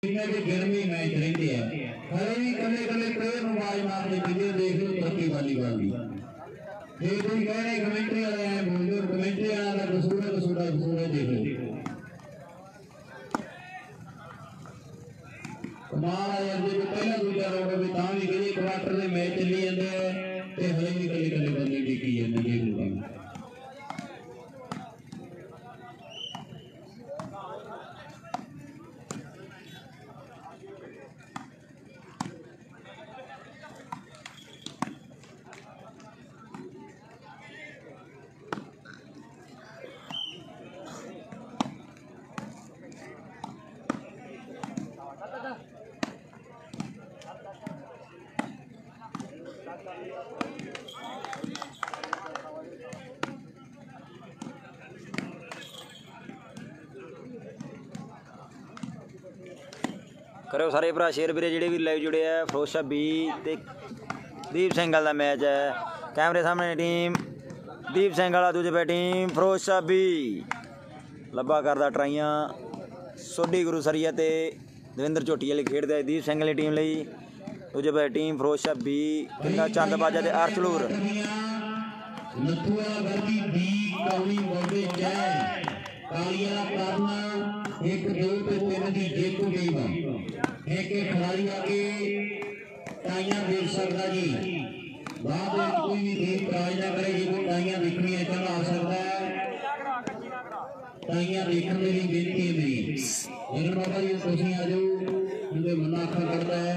गिरवी मैच रहते हैं हरे भी कले कले प्लेयर आवाज मारने पीछे देख लो तरक्की वाली बात भी ये कोई कह रहे कमेंट्री वाले हैं बोल दो कमेंट्री वाला कसूर है देख लो कमाल है यार जो पहला दूसरा राउंड में तां भी कई क्वार्टर में मैच चली जाते हैं ते हले भी कले कले बंदे डिकी है देख लो करो सारे भरा शेयर वीरे ਜਿਹੜੇ ਵੀ ਲਾਈਵ जुड़े है फिरोज बी ਤੇ ਦੀਪ ਸਿੰਘ ਵਾਲਾ मैच है कैमरे सामने टीम ਦੀਪ ਸਿੰਘ ਵਾਲਾ दूजे पे टीम फिरोज बी ਲੱਭਾ करदा ट्राइयां ਸੋਢੀ ਗੁਰੂ ਸਰੀਆ ਤੇ ਦਵਿੰਦਰ ਝੋਟੀ ਵਾਲੀ ਖੇਡਦਾ ਦੀਪ ਸਿੰਘ ਵਾਲੀ ਟੀਮ ਲਈ दूजे पे टीम फिरोज बी ਕਿੰਨਾ ਚੰਦ ਬਾਜਾ ਤੇ ਅਰਚਲੂਰ ਨੱਥੂਆ ਵਰਗੀ ਦੀ ਕੌਣੀ ਬੋਲੇ ਜੈ ਕਾਲੀਆ ਕਰਨਾ 1 2 ਤੇ 3 ਦੀ ਜੇਤੂ ਗਈ एक खिलाड़ी आगे टाइयां दे सकता जी बाद में कोई भी टीम प्राइज ना करे जो टाइयां देखनी है चल आ सकता है टाइयां देखने के लिए बेनती है मेरी लेकिन बाबा जी तुसी आ जाओ मुझे मना आखा करता है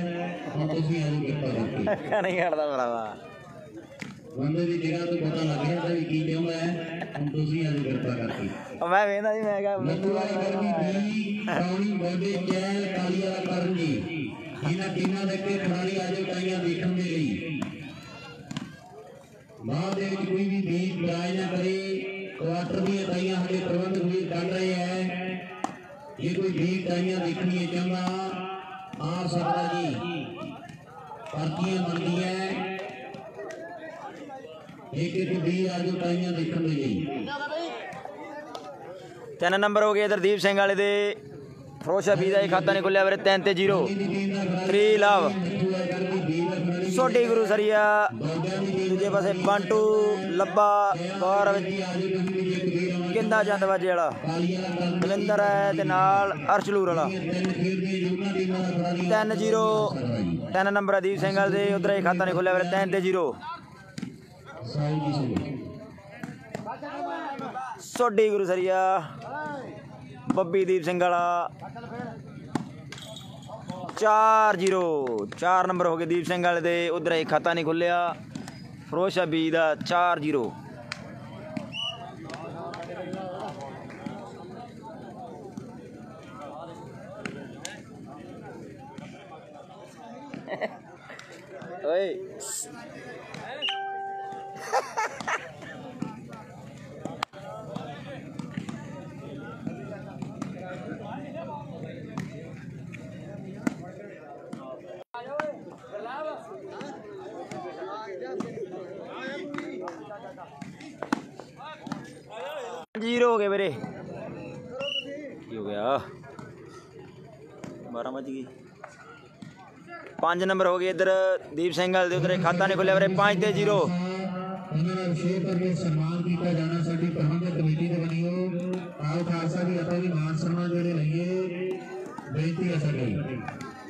हम तुसी आ जाओ कृपा करके नहीं करता भरावा बंदे की जगह तो पता लग गया था की चाहता है हम तुसी आ जाओ कृपा करके मैं वेंदा जी मैं कहा नथुआई गर्मी भी कौनी बॉडी जैल कालिया करन जी इन्हां टीमां दे के खिलाड़ी आ जाओ टाइयां देखण दे लई बाद दे विच कोई भी बीच बुराई ना करे क्वार्टर दी टाइयां हले प्रबंधक भी कर रहे हैं ये कोई बीच टाइयां देखनी है चाहता आ सकता जी पार्टियां बनती है एक भी आ जाओ टाइयां देखण दे लई 3 नंबर हो गए इधर दीप सिंह वाले दे फिरोज बी का खाता नहीं खुलिया 3 ते 0 3 लव सोढी गुरु सरिया दूजे पासे बंटू लब्बा गौरव किंदा चंद बाजे वाला बलिंदर है ते नाल अरशलूर वाला 3-0 3 नंबर दीप सिंह वाले दे उधर खाता नहीं खुलिया 3 ते 0 सोढी गुरु सरिया बब्बी दीप सिंह वाला 4-0 4 नंबर हो गए दीप सिंह वाले दे उधर एक खाता नहीं खुलिया फिरोज बी का 4-0 ओए जीरो हो गए मेरे हो गया 12 बज गई 5 नंबर हो गए इधर दीप सिंह वाले उधर खाता नहीं खुलिया मेरे 5 ते 0 सम्मान किया जाना साडी प्रबंधक कमेटी दे बनियो आओ खालसा भी अपने भी मान सम्मान जोड़े लईए बेनती है साडी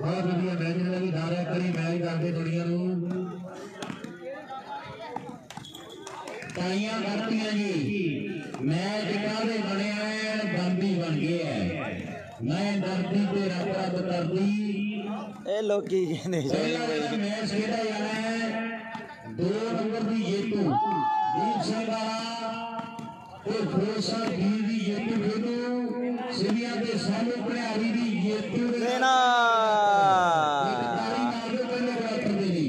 बहुत बढ़िया मैच का भी दायरा करी मैच करते दुनिया नूं ताइयां करतियां जी मैच कादे बने हैं बंदी बन गए है मैं दर्दी ते रब रब करदी ए लोकी कहंदे मैच खेड़ा जाना है 2 नंबर दी जेतू दीप सिंह वाला ते फिरोज बी दी जेतू खेडू सिविया दे सामने भड़ियारी दी जेतू देना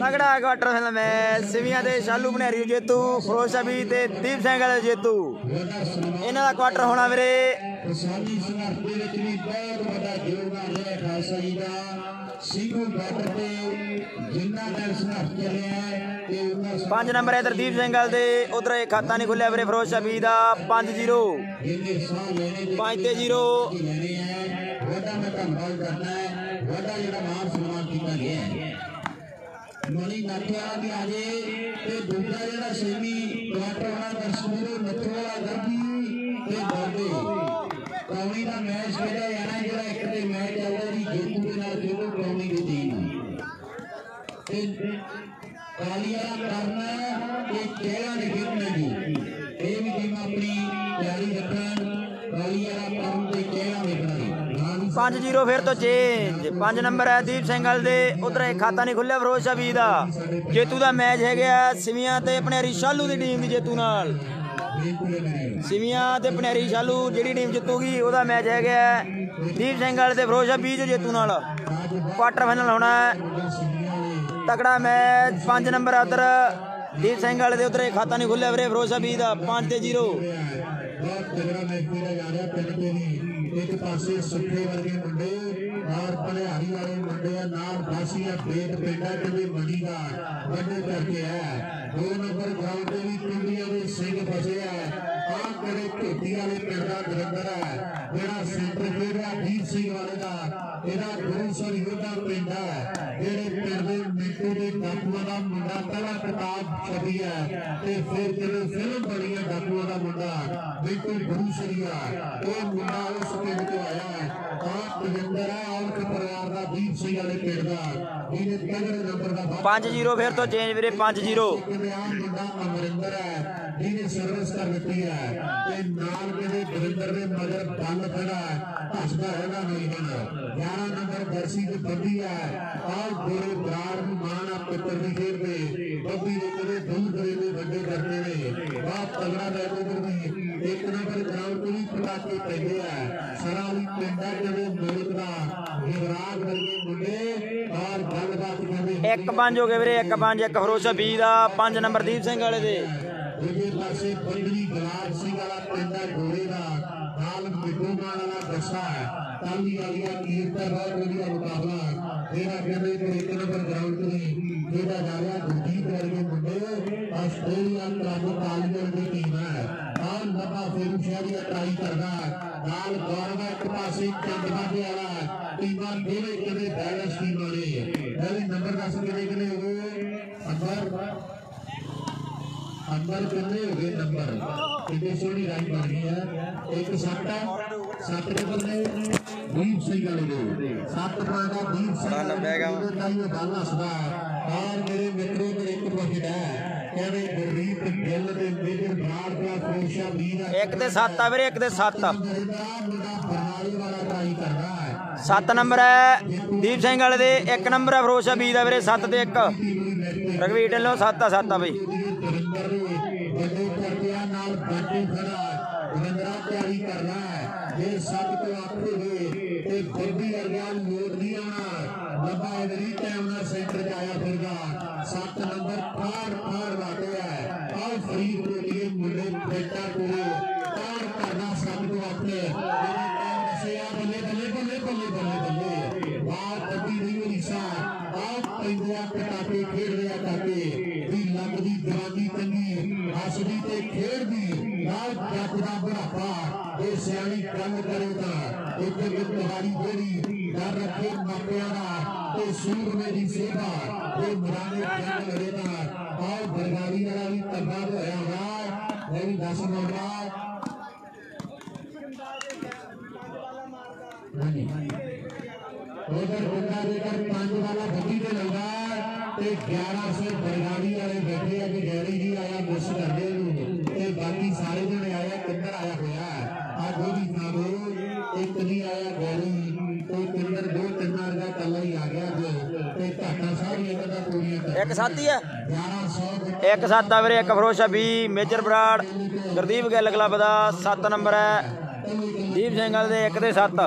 तगड़ा क्वार्टर फाइनल मैच सिविया दे शालू भड़ियारी जेतू फिरोज बी ते दीप सिंह वाले जेतू इन्हां दा क्वार्टर होना मेरे किसानी संघर्ष दे विच भी बहुत बड़ा योगदान है खालसा जी दा सिंघू बॉर्डर पे जिन्ना टाइम संघर्ष चलिया है 5 नंबर इधर दीप सिंह दे उधर एक खाता नहीं खुलिया मेरे फिरोज बी का 5-0 5 ते 0 किया गया है मणि नाथिया भी आजे ते दूसरा जेड़ा सेमी क्वार्टर वाला दर्शकों नथुआ गर्दी ते बॉम्बे कौमी का मैच खेला जाना जेड़ा एक ते मैच चलदा जी जेतू के नाल खेलो कौमी की टीम ते कालिया करना ते केड़ा ने खेलना जी ये भी टीम अपनी तैयारी रखन कालिया करन ते केड़ा देखना 5-0 फिर तो चेंज 5 नंबर है दीप सिंघल दे उधर एक खाता नहीं खुलिया फिरोज शाह बी दा जेतू दा मैच है गया सिवियां ते भनेरी शालू दी टीम दी जेतू नाल सिवियां ते भनेरी शालू जेड़ी टीम जितूगी ओदा मैच है गया दीप सिंघल ते फिरोज शाह बी जो जेतू नाल क्वार्टर फाइनल होना है तगड़ा मैच 5 नंबर उधर दीप सिंघल दे उधर एक खाता नहीं खुलिया फिरोज शाह बी दा 5-0 एक पासे सुखे वर्गे मुंडे और भलियारी वाले मुंडे नाल बासिया पेट पेंडा के मनी का बड़े करके है 2 नंबर ग्राउंड भी पिंडिया के सिंह फसे है आ करे खेती वाले पिंड का दरिंदर है जेड़ा सेंटर खेल रहा दीप सिंह वाले का एदा गुरुसर योद्धा पिंड है जेड़े पिंड दे मिट्टू दे डाकुआ का मुंडा पहला किताब छपी है ते फिर जेड़े फिल्म बनी है डाकुआ का मुंडा बिल्कुल गुरुसरिया वो मुंडा उस पिंड तो आया है आप दरिंदर है और परिवार का दीप सिंह वाले पिंड का इन्हें पहले नंबर का 5-0 फिर तो चेंज वीरे 5-0 मुंडा अमरिंदर है जिन्हें सर्विस कर दी है ते नाल के दरिंदर ने मगर बल खड़ा है हसदा रहना नहीं बना 11 नंबर दर्शी की बंदी है और गोरे बराड़ की मां पुत्र की खेल में बंदी ने कदे दूर करे में बंदे करते ने बात तगड़ा रहते भी 1 नंबर ग्राउंड को भी पटाके पेंदे है सराली पिंडा के मुल्क का युवराज वर्गे मुंडे और गलबात करदे 1-5 हो गए वीरे 1-5 एक फिरोज शाह बी दा 5 नंबर दीप सिंह वाले दे दूजे पासे बंदरी गुलाब सिंह वाला पिंडा घोड़े का नाल मिट्टू वाला दस्ता है ताली वालिया कीर्तन और गोलिया मुकाबला तेरा कहने को 1 नंबर ग्राउंड में जेड़ा जा रहा गुरदीप वर्गे मुंडे ऑस्ट्रेलिया क्रांति तालियों की टीम है और नबा फेरू शहरी ट्राई करना नाल गौरव एक पासे चंदवा के वाला टीमां दोवे कदे बैलेंस टीम वाले पहले नंबर 10 के हुए अंदर कितने हो गए नंबर कितने सोनी राइट बन गई है एक 7 के बंदे दीप सिंह वाले दो 7 पॉइंट का दीप सिंह वाले का ये गल हसदा और मेरे मित्रों को एक पॉइंट है कहवे गुरदीप गिल ते मेजर बराड़ का फिरोज शाह बी दा 1 ते 7 वीरे 1 ते 7 बरनाली वाला ट्राई कर रहा है 7 नंबर है दीप सिंह वाले दे 1 नंबर है फिरोज शाह बी दा वीरे 7 ते 1 रघवीर ढिल्लों 7 भाई तैयारी करना है ये 7 तो आपको हुए ते बड्डी अरगान मोड़ नहीं आना लंबा एवरी टाइम ना सेंटर पे आया फिरगा 7 नंबर पार लाते है और फरीद के लिए मुंडे बेटा को पार करना 7 को अपने मेरे टाइम से आ बल्ले बात बड्डी नहीं हुई सा आप पंजा पटाके खेल रहा ताके दी लगदी दीवानी तंगी हसदी ते खेड़ दी नाल जग दा बुढ़ापा ये सियाणी गल करेगा एक तुम्हारी बेड़ी डर रखे मापिया दा ते सूर मेरी सेवा ये मुराने जंग लड़ेगा और बरगारी वाला भी तबाह होया हुआ मेरी 10 नंबर उधर बंदा देकर 5 वाला बत्ती पे लगा ते 11 से बरगारी वाले बैठे है कि गैरी जी आया मिस कर दे ते बाकी सारे जने आया किंदर आया होया आज वो भी ना दो एक नहीं आया गैरी तो किंदर 2-3 का कल ही आ गया जो ते घाटा सारी एकदा पूरी एक साथी है 1100 एक साथ वीरे एक फिरोज शाह बी मेजर बराड़ गुरदीप गिल क्लब दा 7 नंबर है दीप सिंह दे 1 ते 7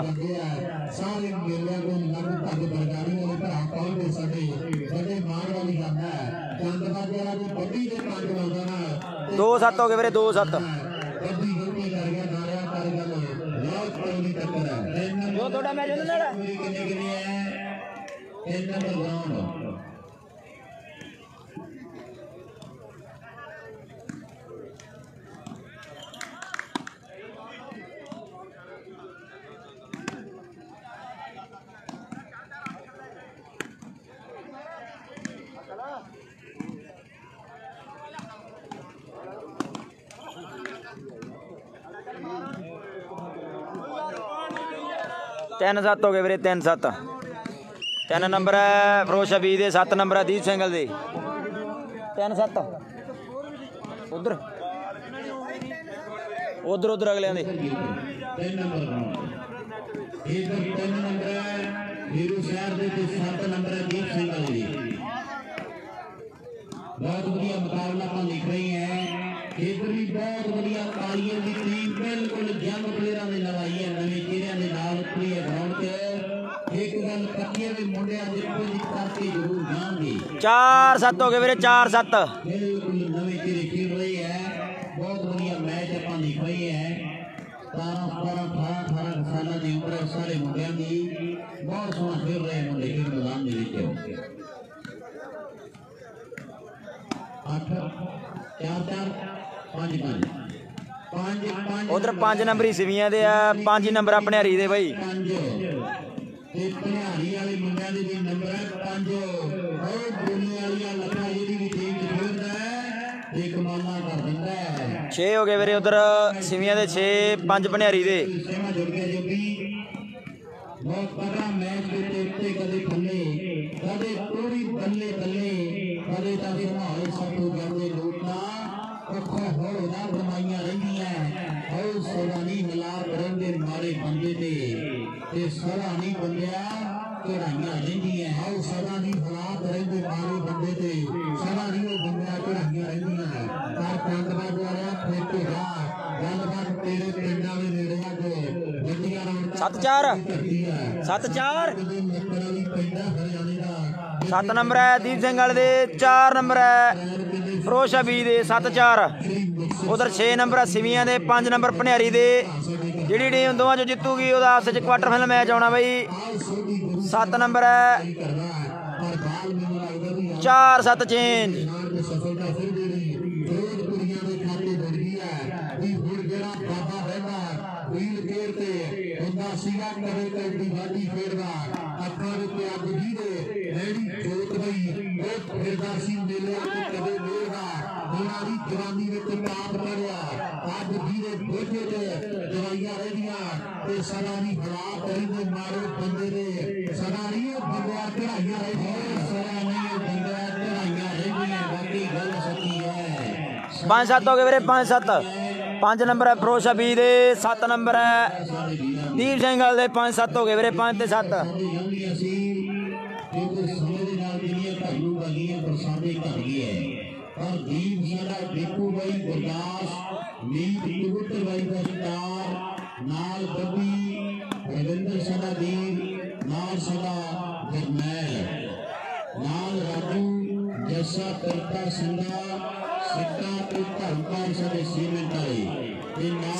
सारे मेले को लगभग बरगारी वाले भरा कौन दे सके बड़े मार वाली गल है चंदबाजे वाला जो बड्डी दे 5 लाउंदा ना 2-7 हो गए वीरे 2-7 बड्डी गलती कर गया नारिया कर गल बहुत पहली टक्कर है जो थोड़ा मैच होने लड़ा कितने है 3 नंबर ग्राउंड 3-7 हो गए वीरे 3-7। 3 नंबर है फिरोज शाह बी दे, 7 नंबर है दीप सिंगल दे। 3-7 उधर उधर उधर अगले दे 3 नंबर इधर 3 नंबर है हीरू शहर दे ते 7 नंबर है दीप सिंगल दी। बहुत बढ़िया मुकाबला अपन लिख रही है। इधर भी बहुत बढ़िया कालियों की टीम बिल्कुल यंग प्लेयरां ने लवाई है, नवे चेहरिਆਂ ਦੇ ਨਾਲ ਉਤਰੀ है ग्राउंड ਤੇ। एक गल पक्की है मुंडिया जितने भी करके जरूर जाएंगे। 4-7 हो गए वीरे 4-7। बिल्कुल नवे चेहरे खेल रहे हैं। बहुत बढ़िया मैच अपन लिख रही है। 18 साल की उम्र है सारे मुंडिया की। बहुत सोहना खेल रहे हैं मुंडे खेल मैदान ਦੇ ਵਿੱਚ। 8-4-4-5-5 उधर 5 नंबर ही सिवियां दे आ, 5 नंबर अपने हरी दे भाई। ਤੇ ਭਿਆਰੀ ਵਾਲੇ ਮੁੰਡਿਆਂ ਦੇ ਵੀ ਨੰਬਰ ਹੈ 5। ਉਹ ਗੋਲੀ ਵਾਲੀਆਂ ਲੱਖਾਂ ਜਿਹੜੀ ਵੀ ਟੀਮ ਚ ਖੇਡਦਾ ਹੈ ਇਹ ਕਮਾਲਾਂ ਕਰ ਦਿੰਦਾ ਹੈ। 6 ਹੋ ਗਏ ਵੀਰੇ ਉਧਰ ਸਿਵੀਆਂ ਦੇ 6, 5 ਭਨਿਆਰੀ ਦੇ। ਸੇਵਾ ਜੁੜ ਗਿਆ ਜੋ ਵੀ ਬਹੁਤ ਤਗੜਾ ਮੈਚ ਦੇ ਉੱਤੇ ਕਦੇ ਥੱਲੇ ਕਦੇ ਪੂਰੀ ਬੱਲੇ ਕਦੇ ਤਾਂ ਮਾਹੌਲ ਸਭ ਤੋਂ ਜਾਂਦੇ ਲੋਟਣਾ ਅੱਖਾਂ ਹੋੜ ਨਾ ਬਣਾਈਆਂ ਰਹਿੰਦੀਆਂ। ਉਹ ਸੋਨਾਨੀ ਮਿਲਾ ਕਰਨ ਦੇ ਮਾਰੇ ਬੰਦੇ ਤੇ ਸਦਾ ਨਹੀਂ ਬੰਦਿਆ ਚੜਾਈਆਂ ਰਹਿੰਦੀਆਂ। ਉਹ ਸਦਾ ਨਹੀਂ ਹਾਲਾਤ ਰਹਿੰਦੇ ਮਾਰੇ ਬੰਦੇ ਤੇ ਸਦਾ ਨਹੀਂ ਉਹ ਬੰਦਿਆ ਚੜਾਈਆਂ ਰਹਿੰਦੀਆਂ। ਪਰ ਪੰਡਵਾ ਦੁਆਰਾ ਫੇਟੇ ਜਾ ਗੱਲਬਾਤ ਤੇਰੇ ਪਿੰਡਾਂ ਦੇ ਨੇੜੇ ਆ ਜੋ ਵੱਡੀਆਂ ਰੌਣਕਾਂ 7-4 7-4 7 ਨੰਬਰ ਹੈ ਦੀਪ ਸਿੰਘ ਵਾਲੇ ਦੇ, 4 ਨੰबर है फिरोज शाह बी दे 7-4। उधर 6 नंबर है सिवियां दे, 5 नंबर भनियारी दे। ਜਿਹੜੀ ਟੀਮ ਦੋਵਾਂ ਚੋਂ ਜਿੱਤੂਗੀ ਉਹਦਾ ਆਪਸ ਵਿੱਚ ਕੁਆਟਰ ਫਾਈਨਲ ਮੈਚ ਆਉਣਾ ਬਈ। 7 ਨੰबर ਹੈ 4-7 ਚੇਂਜ। जवानी में ताप पड़िया अज धीरे बोझे दवाइयां रही सदानी हालात रही मारे बंदे ने सदानी बंदा चढ़ाइया रही सदानी बंदा चढ़ाइया रही। बाकी गल सच्ची है। 5-7 हो गए वीरे 5-7। 5 नंबर है फिरोज शाह बी दे, 7 नंबर है दीप सिंह वाले दे। 5-7 हो गए वीरे 5 ते 7। और दीप साडा दीपू भाई गुरदास मीत कबूतर भाई का स्टार नाल बबी रविंद्र साडा दीप नाल साडा जरनैल नाल राजू जैसा करता संगा सिक्का ते धर्मपाल साडे सीमेंट वाले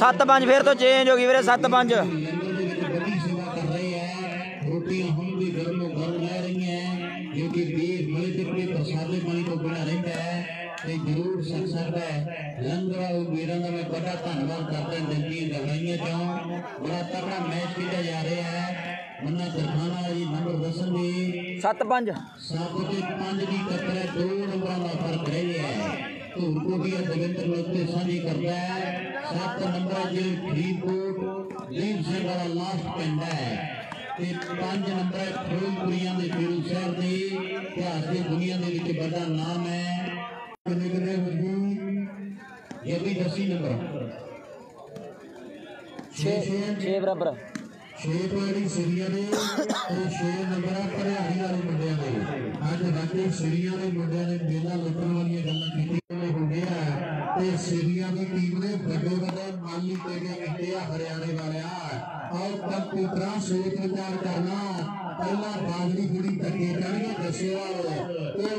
7-5 फिर तो चेंज हो गई वीरे 7-5। बड़ी सेवा कर रहे हैं। रोटियां हम भी गर्मों गर्म ले रही हैं क्योंकि देर मिले ते प्रसादे पानी तो बिना रहता है जरूर सक सकता है। लंगर वीरों का मैं बड़ा धन्यवाद करता हूं। दिल्ली दवाइयां चो बड़ा तगड़ा मैच खेला जा रहा है। मन्ना तरखाना जी नंबर दसन दी 7-5 7-5 की टक्कर है। 2 नंबर का फर्क रह गया है। धूलकोटिया देवेंद्र लोते साझी करता है। 7 नंबर जो फरीदकोट दीप सिंह वाला लास्ट पिंड है। 5 नंबर फिरोजपुरिया के फिरू शहर के इतिहास की दुनिया के बड़ा नाम है। ये भी 10 नंबर 6 बराबर 6 वाली सीरिया ने 6 नंबर भरियारी वाले मुंडिया ने अज राती सीरिया के मुंडिया ने मेला लुटन वाली गल्लां कीतियां हो गया ते सीरिया की टीम ने बड़े बड़े माली तेरे कीते हरियाणे वाले और कंप्यूटर सोच विचार करना पहला बाजरी थोड़ी धक्के चढ़िए दस्सेवाल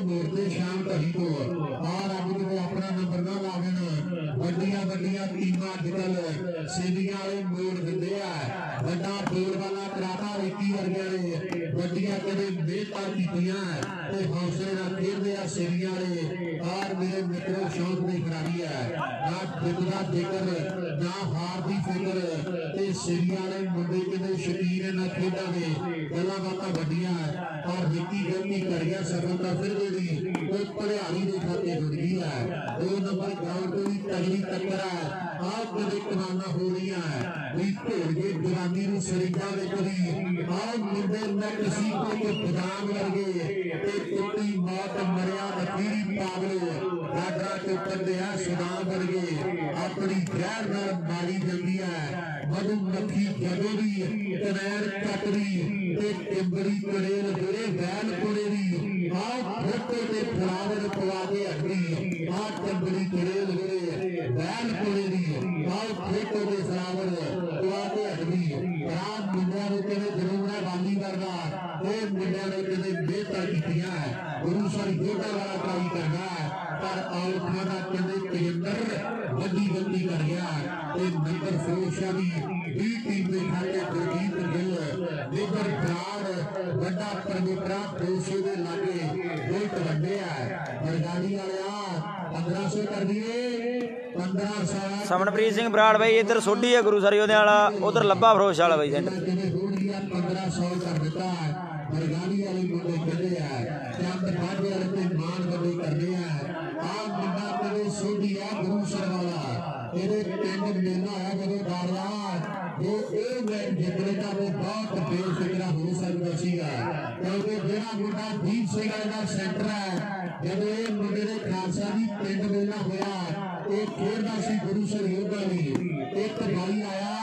मोड़ते शाम घड़ी को और अब जो अपना नंबर ना लावन वड्डियां टीमां अजकल सीरिया वाले मोड़ दिंदे आ। बड़ा बोल वाला कराता रिक्की वर्गे ने ਵੱਡੀਆਂ ਕਦੇ ਮਿਹਨਤਾਂ ਕੀਤੀਆਂ ਤੇ ਹੌਸਲੇ ਨਾਲ ਖੇਡਦੇ ਆ ਸਿਰੀਆਂ ਵਾਲੇ ਔਰ ਮੇਰੇ ਮਿੱਤਰੋ ਸ਼ੌਕ ਦੇ ਖਿਡਾਰੀ ਹੈ ਨਾ ਜਿੱਤ ਦਾ ਫਿਕਰ ਨਾ ਹਾਰ ਦੀ ਫਿਕਰ ਤੇ ਸਿਰੀਆਂ ਵਾਲੇ ਮੁੰਡੇ ਕਿਤੇ ਸ਼ਕੀਨ ਨਾ ਖੇਡਾਂ ਦੇ ਗੱਲਾਂ ਬਾਤਾਂ ਵੱਡੀਆਂ ਔਰ ਵਿੱਕੀ ਗਲਤੀ ਕਰ ਗਿਆ ਸਫਲਤਾ ਫਿਰ ਜਿਹੜੀ ਉਹ ਭਲਿਆਣੀ ਦੇ ਖਾਤੇ ਜੁੜ ਗਈ ਹੈ 2 ਨੰਬਰ ਗਰਾਊਂਡ ਦੀ ਤਗੜੀ ਟੱਕਰ ਹੈ ਆਪ ਕਦੇ ਕਮਾਨਾ ਹੋ ਰਹੀਆਂ ਵੀ ਭੇੜ ਕੇ ਜਵਾਨੀ ਨੂੰ ਸਰੀਕਾਂ ਦੇ ਕਰੀ ਆਪ ਮੁੰਡੇ ਨਾ ਕਿਸੇ ਕੋ ਬਦਾਮ ਵਰਗੇ ਤੇ ਕੁੱਤੀ ਮੌਤ ਮਰਿਆ ਨਕੀਰੀ ਪਾਗਲ ਰਾਜਾ ਤੇ ਉੱਤਰਦੇ ਆ ਸੁਦਾਮ ਵਰਗੇ ਆਪਣੀ ਜ਼ਹਿਰ ਨਾਲ ਮਾਰੀ ਜਾਂਦੀ ਹੈ ਮਧੂ ਮੱਖੀ ਜਦੋਂ ਵੀ ਕਨੈਰ ਕੱਟਦੀ ਤੇ ਟਿੰਬੜੀ ਕਰੇਲ ਜਿਹੜੇ ਵੈਲ ਕੋਲੇ ਦੀ ਆਪ ਫੋਟੋ ਤੇ ਫਲਾਵਰ ਪਵਾ ਕੇ ਹੱਡੀ ਆਪ ਟਿੰਬੜੀ ਕਰੇਲ ਜਿਹੜੇ ਵੈਲ ਕੋਲੇ ਦੀ ਆਪ ਫੋਟੋ ਦੇ ਫਲਾਵਰ ਪਵਾ ਕੇ ਹੱਡੀ ਰਾਤ ਮੁੰਡਿਆਂ ਨੂੰ ਕਹਿੰਦੇ ਜ਼ਰੂਰ ਹੈ ਬਾਲੀ ਕਰਦਾ ਇਹ ਮੁੰਡਿਆਂ ਨੇ ਕਹਿੰਦੇ ਬੇਤਾ ਕੀਤੀਆਂ ਗੁਰੂ ਸਾਹਿਬ ਜੋੜਾ ਵਾਲਾ ਟਰਾਈ ਕਰਦਾ पर औरतों का कहते तेजंदर वड्डी गलती कर गया ते नंबर फरोशा भी 20 टीम में खाते गुरजीत गिल लेबर बराड़ वड्डा परमित्रा फरोशे दे लागे गोल्ट वड्डे है बरगाड़ी वाले 1500 कर दिए 1500 समनप्रीत सिंह बराड़ भाई इधर सोडी है गुरु सरी ओदे वाला उधर लब्बा फरोश वाला भाई 1500 कर देता है बरगाड़ी वाले मुंडे कहते हैं चंद बाजे वाले ते मान गले करते हैं आप मुंडा तेरे सोडी है गुरु सर वाला तेरे पिंड मेला है जदों डाला वो ए मैच जितने का वो बहुत बेफिक्रा हो सकता सीगा क्योंकि जेड़ा मुंडा दीप सिंह का सेंटर है जदों ये मुंडे ने खालसा दी पिंड मेला होया एक खेलदा सी गुरु सर योगा दी एक भाई आया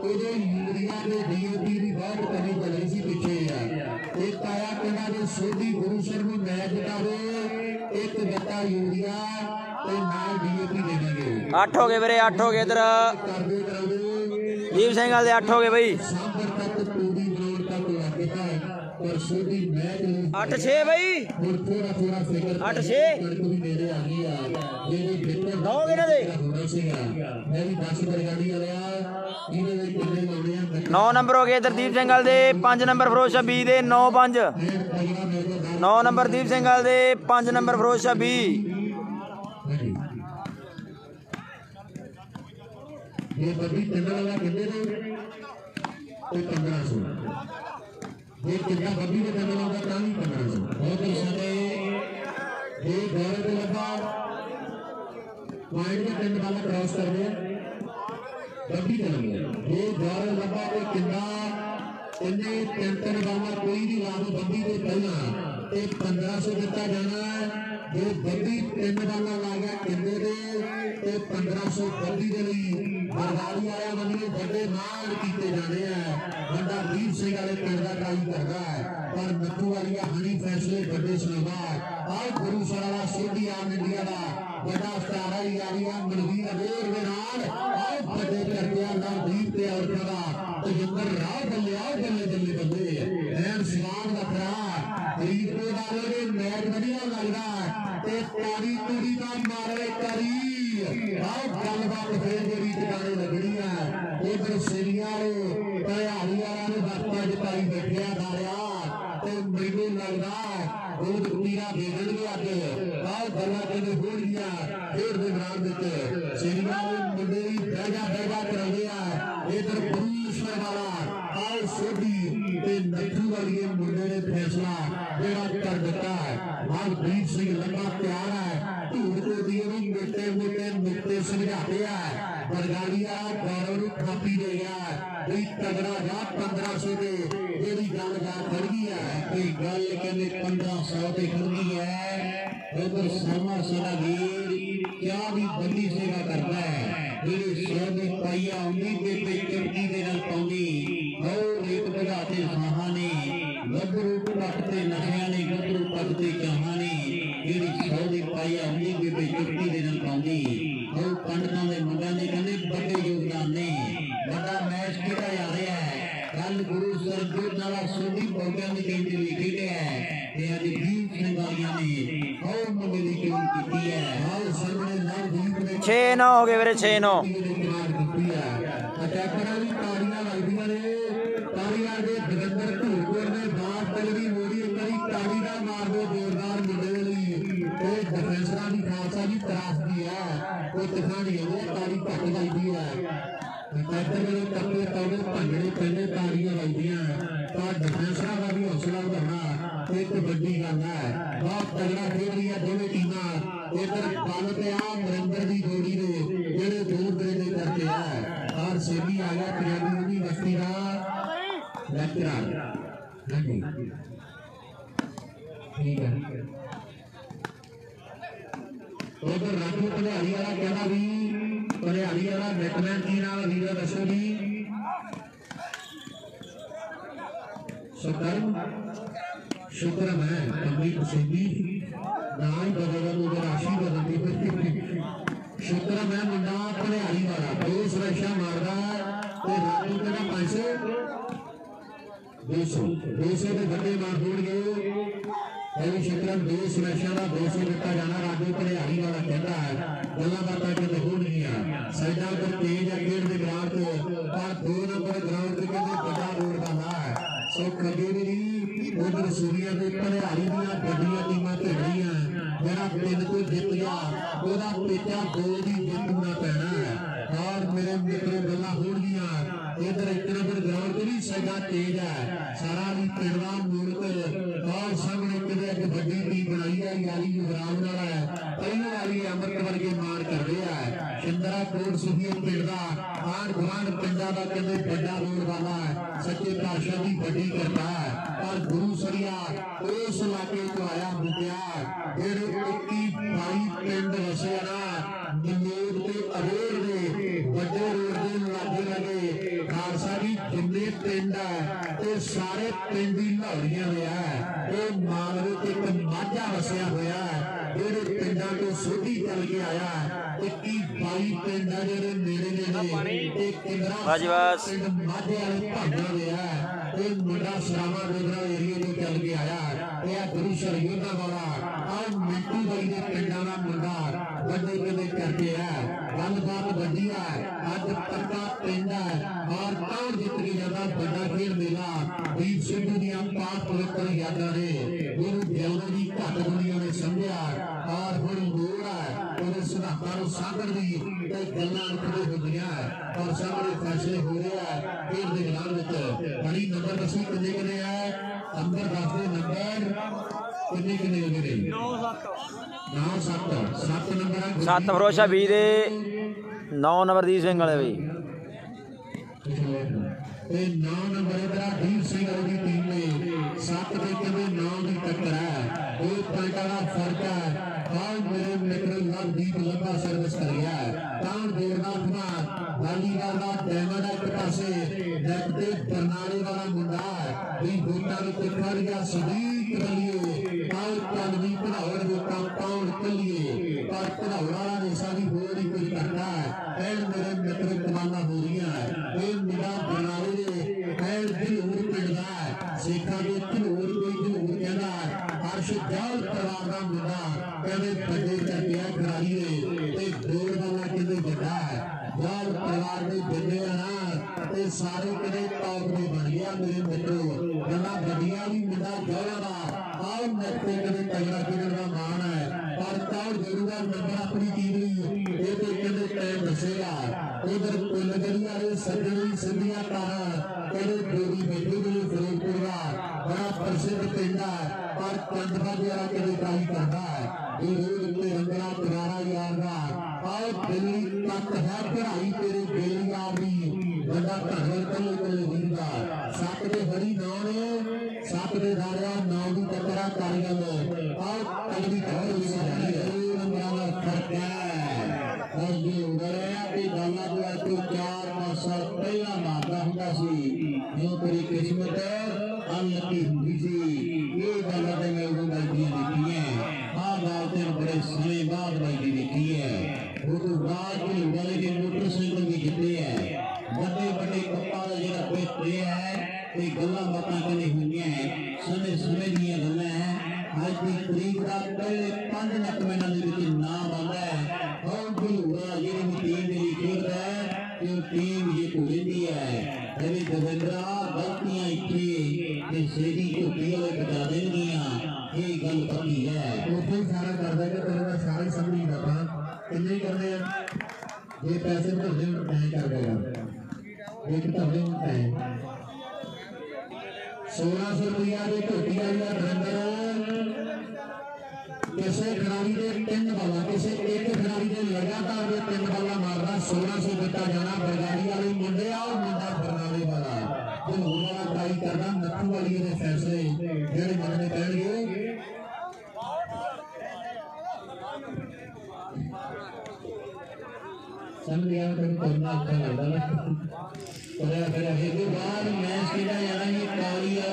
ਉਹਦੇ यूरिया के डीएपी की बहुत कमी बनी सी पिछे एक आया कहना जो सोडी गुरुसर में मैच जितावे एक गट्टा यूरिया नाल डीएपी दे देंगे 8 हो गए वीरे 8 हो गए इधर दीप सिंह वाले 8 हो गए भाई सांबर तक पूरी ग्राउंड तक लगता है और सोडी मैच 8-6 भाई और थोड़ा थोड़ा फिकर 8-6 कड़क भी मेरे आ गया मेरे बेटे नौ के ना दे मैं भी 10 बरगाड़ी वाला 9 नंबर हो गए इधर दीप सिंह दे 5 नंबर फरोज शाह 20 दे 9-5 9 नंबर दीप सिंह दे 5 नंबर फरोज शाह 20 ये बड़ी चंदा वाला कितने दे तो 1500 ये कितना बड़ी में चंदा वाला काम 1500 बहुत सारे ये गौरव के लगा पॉइंट में चंदा वाला क्रॉस कर दिया बड़ी चलेंगे ये गौरव लगा को कितना इन्हें टेंशन वाला कोई नहीं लागू बंदी को पहला एक 1500 दिता जाना है जो बंदी टेंशन वाला लागा किन्ने दे एक 1500 बंदी दे लिए बरगाड़ी आया बंदी बड़े मार कीते जाने हैं बंदा दीप सिंह वाले पिंड का ट्राई करता है पर नत्थू वाली हनी फैसले बड़े सुनावा आज गुरु सरावा सोडी आम इंडिया का बड़ा स्टारा यारिया मनवीर अवेर के नाल आज बड़े करके ना दीप ते और खड़ा तो जंगल राह बल्ले आओ बल्ले बल्ले बल्ले एम सिवान का खड़ा गरीब को वाले ने मैच बढ़िया लग रहा है ते तारी तूड़ी का मारे करी आओ गलबात फिर मेरी टिकाने लगनी है उधर सिरिया रे तैयारियां ने बस्ता जिताई बैठिया दारिया ते मैनू लगदा बहुत तीरा भेजण गया के आओ गल्ला तेने हो गया फिर दे मैदान विच सिरिया ने मुंडे दी बैगा करांदे आ इधर पुरुषर वाला आओ सोडी ते नथू वाली मुंडे ने फैसला जेड़ा कर दिता है आज दीप सिंह लंबा तैयार है धूड़ को दिए भी मोटे मोटे नुक्ते समझाते हैं बरगाड़िया गौरव ਨੂੰ ਖਾਪੀ ਦੇ ਗਿਆ ਵੀ ਤਗੜਾ ਜਾ 1500 ਦੇ ਜਿਹੜੀ ਗੱਲ ਖੜ ਗਈ ਹੈ ਕੋਈ ਗੱਲ ਕਹਿੰਦੇ 1500 ਤੇ ਖੜ ਗਈ ਹੈ ਉਧਰ ਸਾਮਾ ਸਾਡਾ ਵੀਰ ਕਿਆ ਵੀ ਬੰਦੀ ਸੇਵਾ ਕਰਦਾ ਹੈ ਜਿਹੜੀ ਸਿਰ ਦੀ ਪਾਈਆ ਉਨੀ ਬੇਬੇ ਚੁਰਕੀ ਦੇ ਨਾਲ ਪਾਉਂਦੀ ਹੋਰ ਰੇਤ ਵਧਾਤੇ ਸਾਹਾਂ ਨੇ ਗੱਭਰੂ ਪੱਟਦੇ ਨਸ਼ਿਆਂ ਨੇ ਗੱਭਰੂ ਪੱਟਦੇ ਚਾਹਾਂ ਨੇ ਜਿਹੜੀ ਸਿਰ ਦੀ ਪਾਈਆ ਉਨੀ ਬੇਬੇ ਚੁਰਕੀ ਦੇ ਨਾਲ ਪਾਉਂਦੀ ਉਹ ਪੰਡਤਾਂ ਦੇ ਮੁੰਡਿਆਂ ਦੇ ਕਹਿੰਦੇ ਵੱਡੇ ਯੋਗਦਾਨ ਨੇ ਵੱਡਾ ਮੈਚ ਕਿਹੜਾ ਆ ਰਿਹਾ ਹੈ ਕੱਲ ਗੁਰੂ ਸਰਜੋਤ ਨਾਲਾ ਸੋਢੀ ਪੌੜਿਆਂ ਦੀ ਟੀਮ ਲਈ ਖੇਡਿਆ ਹੈ ਤੇ ਅੱਜ ਦੀਪ ਸਿੰਘ ਵਾਲਿਆਂ ਨੇ ਬਹੁਤ ਮੁੰਡੇ ਦੀ ਟੀਮ ਕੀਤੀ ਹੈ ਹਾਲ ਸਾਹਮਣੇ ਨਾਲ ਦੀਪ ਨੇ 6-9 ਹੋ ਗਏ ਵੀਰੇ 6-9 ਅਟੈਕਰਾਂ ਦੀ ਤਾੜੀਆਂ ਲੱਗਦੀਆਂ ਨੇ ਤਾੜੀਆਂ ਦੇ ਦਰਿੰਦਰ ਢੂਕਰ ਦੇ ਬਾਹਰ क्रास दी है कोई दिखानी है तारी घट लगती है ट्रैक्टर मेरे टप्पे तौले भंजने पैंदे तारियां लगदियां तो डिफेंसरा का भी हौसला बढ़ाना एक बड़ी गल है बहुत तगड़ा खेल रही है दोनों टीमां इधर बल पे आ नरेंद्र की जोड़ी ने जेडे दूर दरेडे करते हैं और सेमी आ गया पंजाबी यूनिवर्सिटी का लेक्चरर हाँ जी ठीक है उधर राजू भलियाली वाला कहना भी भलियाली वाला बैटमैन की नाम वीर दसो जी शुक्र है कमी पसीदी ना ही बदल उधर राशि बदलती शुक्र है मुंडा भलियाली वाला दो सुरक्षा मारदा तो राजू कहना 500 200 के बड़े मार छोड़ गए शुक्रन 2 सुरक्षा का 200 दिता जाना राजू भलियाली वाला कहता है गल्लां बातां कहते हो नहीं साइडा पर तेज है खेल के ग्राउंड पर 2 नंबर ग्राउंड से कहते बड़ा रोड का है सो कभी भी उधर सूर्या के भलियाली दी बड़ियां टीमां खेल रही जरा 3 को जित गया ओदा पेचा 2 की जितना पैना है और मेरे मित्रों गल्लां हो गईयां इधर 1 नंबर ग्राउंड पे भी साइडा तेज है सारा भी पिंडा मुल्क और सामने किधर एक बड़ी टीम बनाई है याली युवराज नाल है पहले वाली अमृत वर्गे मार कर रहा है शिंदरा कोट सुखी पिंडा आंड गुआंढ पिंडा का कहते बड़ा रोड वाला है सच्चे पातशाह की बड़ी करता है और गुरु सरिया उस इलाके को आया मुटियार जेडे 21-22 पिंड वसे ना नमूद ते अबोर दे बड़े रोड दे लागे लगे खालसा जी जिन्ने पिंड है ते सारे पिंड ही लाहौरियां दे है मालवे ते एक माझा वसिया होया है जेडे पिंडा तो सोधी चल के आया है 21-22 पिंड है जेडे नेड़े नेड़े ते किंदरा पिंड माझे वाले भागा दे है मुंडा सरावा डोगरा एरिया तो चल के आया है गुरु शरयोधा वाला और मिंटू भाई के पिंडा का मुंडा बड़े बड़े करके है गलबात बड़ी है अज पक्का पिंड है और कौन जित के ज्यादा बड़ा खेल मेला दीप सिंधु दियां पाक पवित्र यादां ने गुरु देवरा जी घट दुनिया ने समझा और हुण लोड़ है और सिद्धांतां नूं साधण दी ते गल्लां उठदे हुंदियां और सामने फैसले हो रहे हैं खेल दे मैदान विच बड़ी नंबर दसी किन्ने है अंदर 10 दे नंबर किन्ने हो गए 9-7 नंबर 7 फरोशा 20 दे 9 नंबर दीप सिंह वाले बई 9 नंबर इधर दीप सिंह वाली टीम ने 7 के कहते 9 की टक्कर है 2 पॉइंट का फर्क है और मेरे मित्र नवदीप लंबा सर्विस कर गया है काउंट देवनाथ कुमार वालीवाल का डायमंड एक पासे नेट ते बरनाले वाला मुंडा भी गोटा में खड़ गया सदीक रलिए और चंदवी पढ़ावड़ गोटा पाउंड कलिए पर पढ़ावड़ा ने सारी होरी कुछ करता है एंड मेरे मित्र कमाना हो रही है ये मेरा बरनाले ने एंड दिल उड़ पिंडा है सेखा के दिल कोई कहना है हर्ष जाल परिवार का मुंडा कहते बड़े करके खिलाड़ी ने दौड़ वाला कहते बड़ा है जाल परिवार के बंदे ना सारे कहते टॉप में बन गया मेरे मित्रों गला बड़िया भी मुंडा जाएगा और नेते कहते तगड़ा खेलने का मान है पर कौन जरूर नंबर अपनी टीम ये तो कहते टाइम दसेगा उधर पुलगड़ी वाले सज्जनी सिंधिया तारा कहते गोरी बैठी गई फिरोजपुर का बड़ा प्रसिद्ध पिंड है पर चंदवा द्वारा कहते ट्राई करता है ये रोज अपने रंगला किनारा यार का और दिल्ली तक है पढ़ाई तेरे बेल यार भी बड़ा धनवर कल कल होगा 7 दे हरी 9 ने 7 दे धारिया 9 की टकरा कारीगल और अगली खबर हुई है रंगला फर्क है और ये उधर है कि गाला जो तो 4 मासा पहला मारदा हुंदा सी जो तेरी किस्मत अनलकी हुंदी सी ये गाला दे मैं वो गलतियां देखी है आ गालते बड़े समय बाद भाई देखी है वो तो रात के वाले के मोटरसाइकिल भी जितने हैं बड़े बड़े कप्पा का जरा पेट है ये गल्ला बातां करनी हुई है समय समय दी गल्लां है आज की तरीक का पहले 5 मिनट महीना दे विच नाम आंदा है और भलूरा जेडी टीम मेरी खेल है ये टीम ये को लेती है तेरी दवेंद्रा गलतियां इतनी ते सेदी को पीले बचा देंगियां ये गल पक्की है तो फिर सारा कर देगा तेरे सारे समझी बात ये पैसे बढ़ने तय कर देगा एक धवले तय 1600 रुपया की झोटी वाली धुरंधर किसी खिलाड़ी के 3 बाला किसी एक खिलाड़ी के लगातार 3 बाला मारना 1600 दिता जाना बरगाड़ी वाले मुंडे और मुंडा बरनाले वाला जरूर वाला ट्राई करना नथू वाली के फैसले जेडे मनने पैणगे समझ गया तो करना अच्छा लगता है फिर एक बार मैच खेला जाना ये कालिया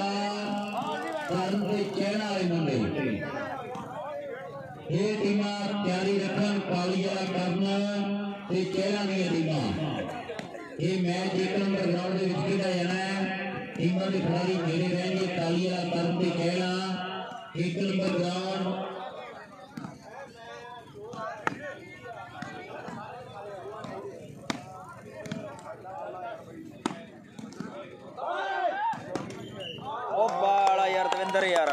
कारण के चेहरा वाले मुंडे ये टीमा तैयारी रखन कालिया करना ते चेहरा नहीं टीमा ये मैच 1 नंबर ग्राउंड में खेला जाना है टीमा के खिलाड़ी मेरे रहेंगे कालिया कारण ते चेहरा 1 नंबर ग्राउंड यार दविंदर यार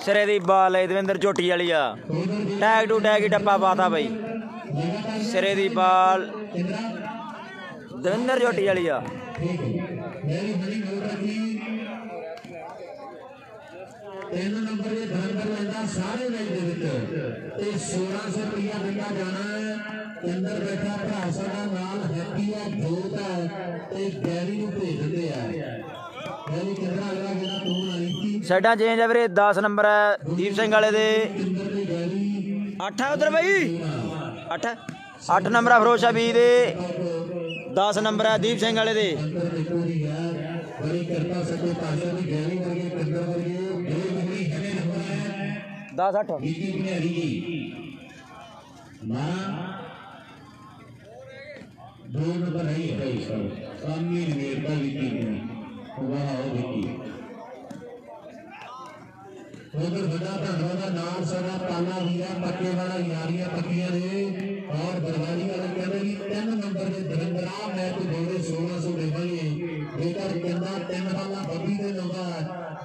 सिरे दी बाल है दविंदर झोटी वाली आ टैग टू टैग ही टप्पा पाता भाई सिरे दी बाल दविंदर झोटी वाली आ 3 नंबर ਦੇ ਧਰਮਦਰ ਲੈਂਦਾ ਸਾਰੇ ਮੈਚ ਦੇ ਵਿੱਚ ਤੇ 1600 ਰੁਪਇਆ ਦਿੰਦਾ ਜਾਣਾ ਹੈ ਅੰਦਰ ਬੈਠਾ ਭਰਾ ਸਾਡਾ ਨਾਲ ਹੈਪੀ ਆ ਜੋਤ ਹੈ ਤੇ ਗੈਰੀ ਨੂੰ ਭੇਜ ਦਿੰਦੇ ਆ ਗੈਰੀ ਕਿੰਨਾ ਅਗਲਾ ਜਿਹੜਾ ਤੂੰ ਆਈ ਸੀ ਸਾਡਾ ਚੇਂਜ ਹੈ ਵੀਰੇ 10 ਨੰਬਰ ਹੈ ਦੀਪ ਸਿੰਘ ਵਾਲੇ ਦੇ 8 ਹੈ ਉਧਰ ਬਾਈ 8 ਨੰਬਰ ਹੈ ਫਰੋਸ਼ਾ ਬੀ ਦੇ 10 ਨੰਬਰ ਹੈ ਦੀਪ ਸਿੰਘ ਵਾਲੇ ਦੇ बड़ी कृपा सके पाशा की गहरी वर्गे कंदर वर्गे जो बड़ी हने नंबर है 10 8 बीती अपने हरी जी मां 2 नंबर है भाई सामने मेरता बीती में वहां हो बीती उधर बड़ा धनवादा नाम सदा पाला हीरा पक्के वाला यारियां पक्कियां ने और बरवानी वाले कहते कि 3 नंबर के धरंदरा मैच बोले 1600 देवांगे बेटा कहना 3 वाला बब्बी दे लगा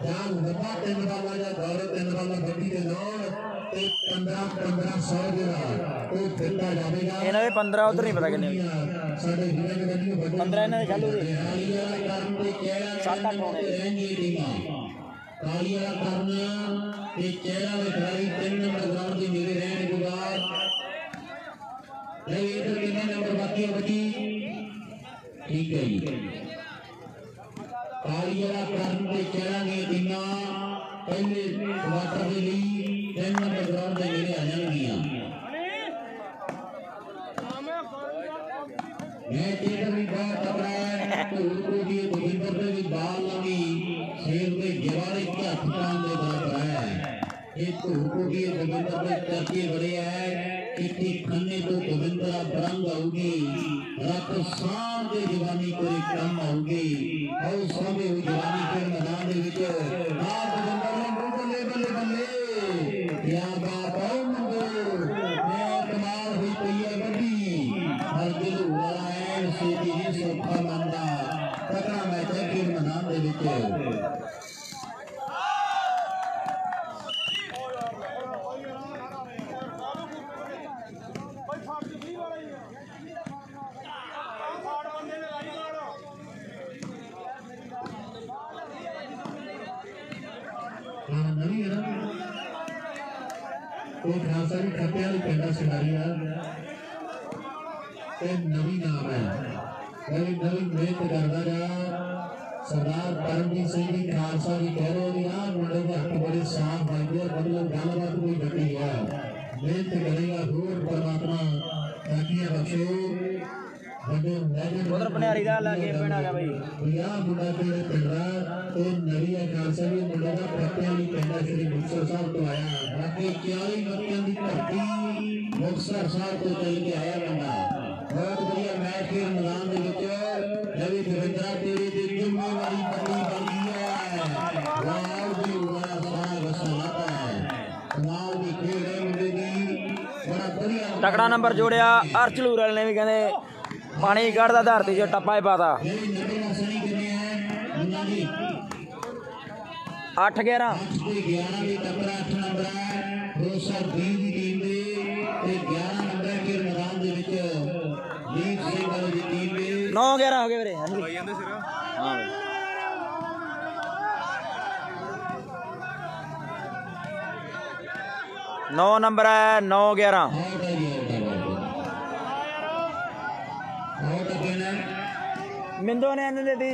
जान लंबा 3 वाला या गौरव 3 वाला बब्बी दे नाल ते 1500 देगा तो दिता जाएगा ਇਹਨਾਂ ਦੇ 15 ਉਧਰ ਨਹੀਂ ਪਤਾ ਕਿੰਨੇ ਸਾਡੇ ਵੀਰਾਂ ਦੇ ਵੱਡੀ 15 ਇਹਨਾਂ ਦੇ ਚਾਲੂ ਦੇ ਕਾਲੀਆ ਕਰਨ ਤੇ ਕਿਹੜਾ 7-8 ਹੋਣੇ ਰਹਿਣਗੇ ਟੀਮਾਂ ਕਾਲੀਆ ਕਰਨ ਤੇ ਚਿਹਰਾ ਦੇ ਖਿਡਾਰੀ 3 ਨੰਬਰ ਗਰਾਊਂਡ ਦੇ ਨੇੜੇ ਰਹਿਣ ਗੁਜ਼ਾਰ नहीं इधर कितने नंबर बाकी है बची ठीक है जी कालिया कारण के चेहरा ने टीमा पहले क्वार्टर के लिए 3 नंबर ग्राउंड में लेने आ जाएंगी मैच इधर भी बहुत तगड़ा है तो उनको भी गोविंदर ने भी बाल लगी शेर के जवारे के हथकान दे बराबर है ये तो उनको भी गोविंदर ने करके बड़े है इतनी खन्ने तो गोविंदरा बरंग होगी रात शाम के जवानी को एक कम होगी और सामने हुई जवानी के मैदान में विच गोविंदर ने बल्ले बल्ले बल्ले क्या बात है मंगो मैं कमाल हुई पई है बड़ी हर दिल वाला है से जी सोफा मंदा तकड़ा मैच है के मैदान में विच नवी है ना तो खासा भी खपे वाली पिंडा सिखारी है नवी नाम है नवी मेहनत करता जा सरदार परमजीत सिंह जी खालसा जी कह रहे हो यार मुंडे के हक बड़े साफ बनते मतलब गलबात कोई घटी है मेहनत करेगा दूर परमात्मा ताकि बख्शो उधर पनियारी दा लागे पिंड आ गया भाई भैया मुंडा तेरे पिंडा तो नवी है खालसा जी मुंडे का पत्ते वाली पिंडा श्री मुक्तसर साहब तो आया बाकी 40 बच्चों की धरती मुक्तसर साहब तो चल के आया बंदा बहुत बढ़िया मैच के मैदान के विच नवी दविंदरा तेरी दी जिम्मेवारी बड़ी बनी है वाह जी वाह सारा वसलात है कमाल की खेल है मुंडे दी बड़ा बढ़िया तगड़ा नंबर जोड़िया अर्चलूर वाले ने भी कहते पानी कढ़दा धरती च टप्पा ही पाता 8-11 भरोसा 20 की टीम दे ते 11 नंबर के मैदान दे विच लीग 9-11 हो गए मेरे। हाँ हाँ 9 नंबर है 9-11। मिंदो ने आने दी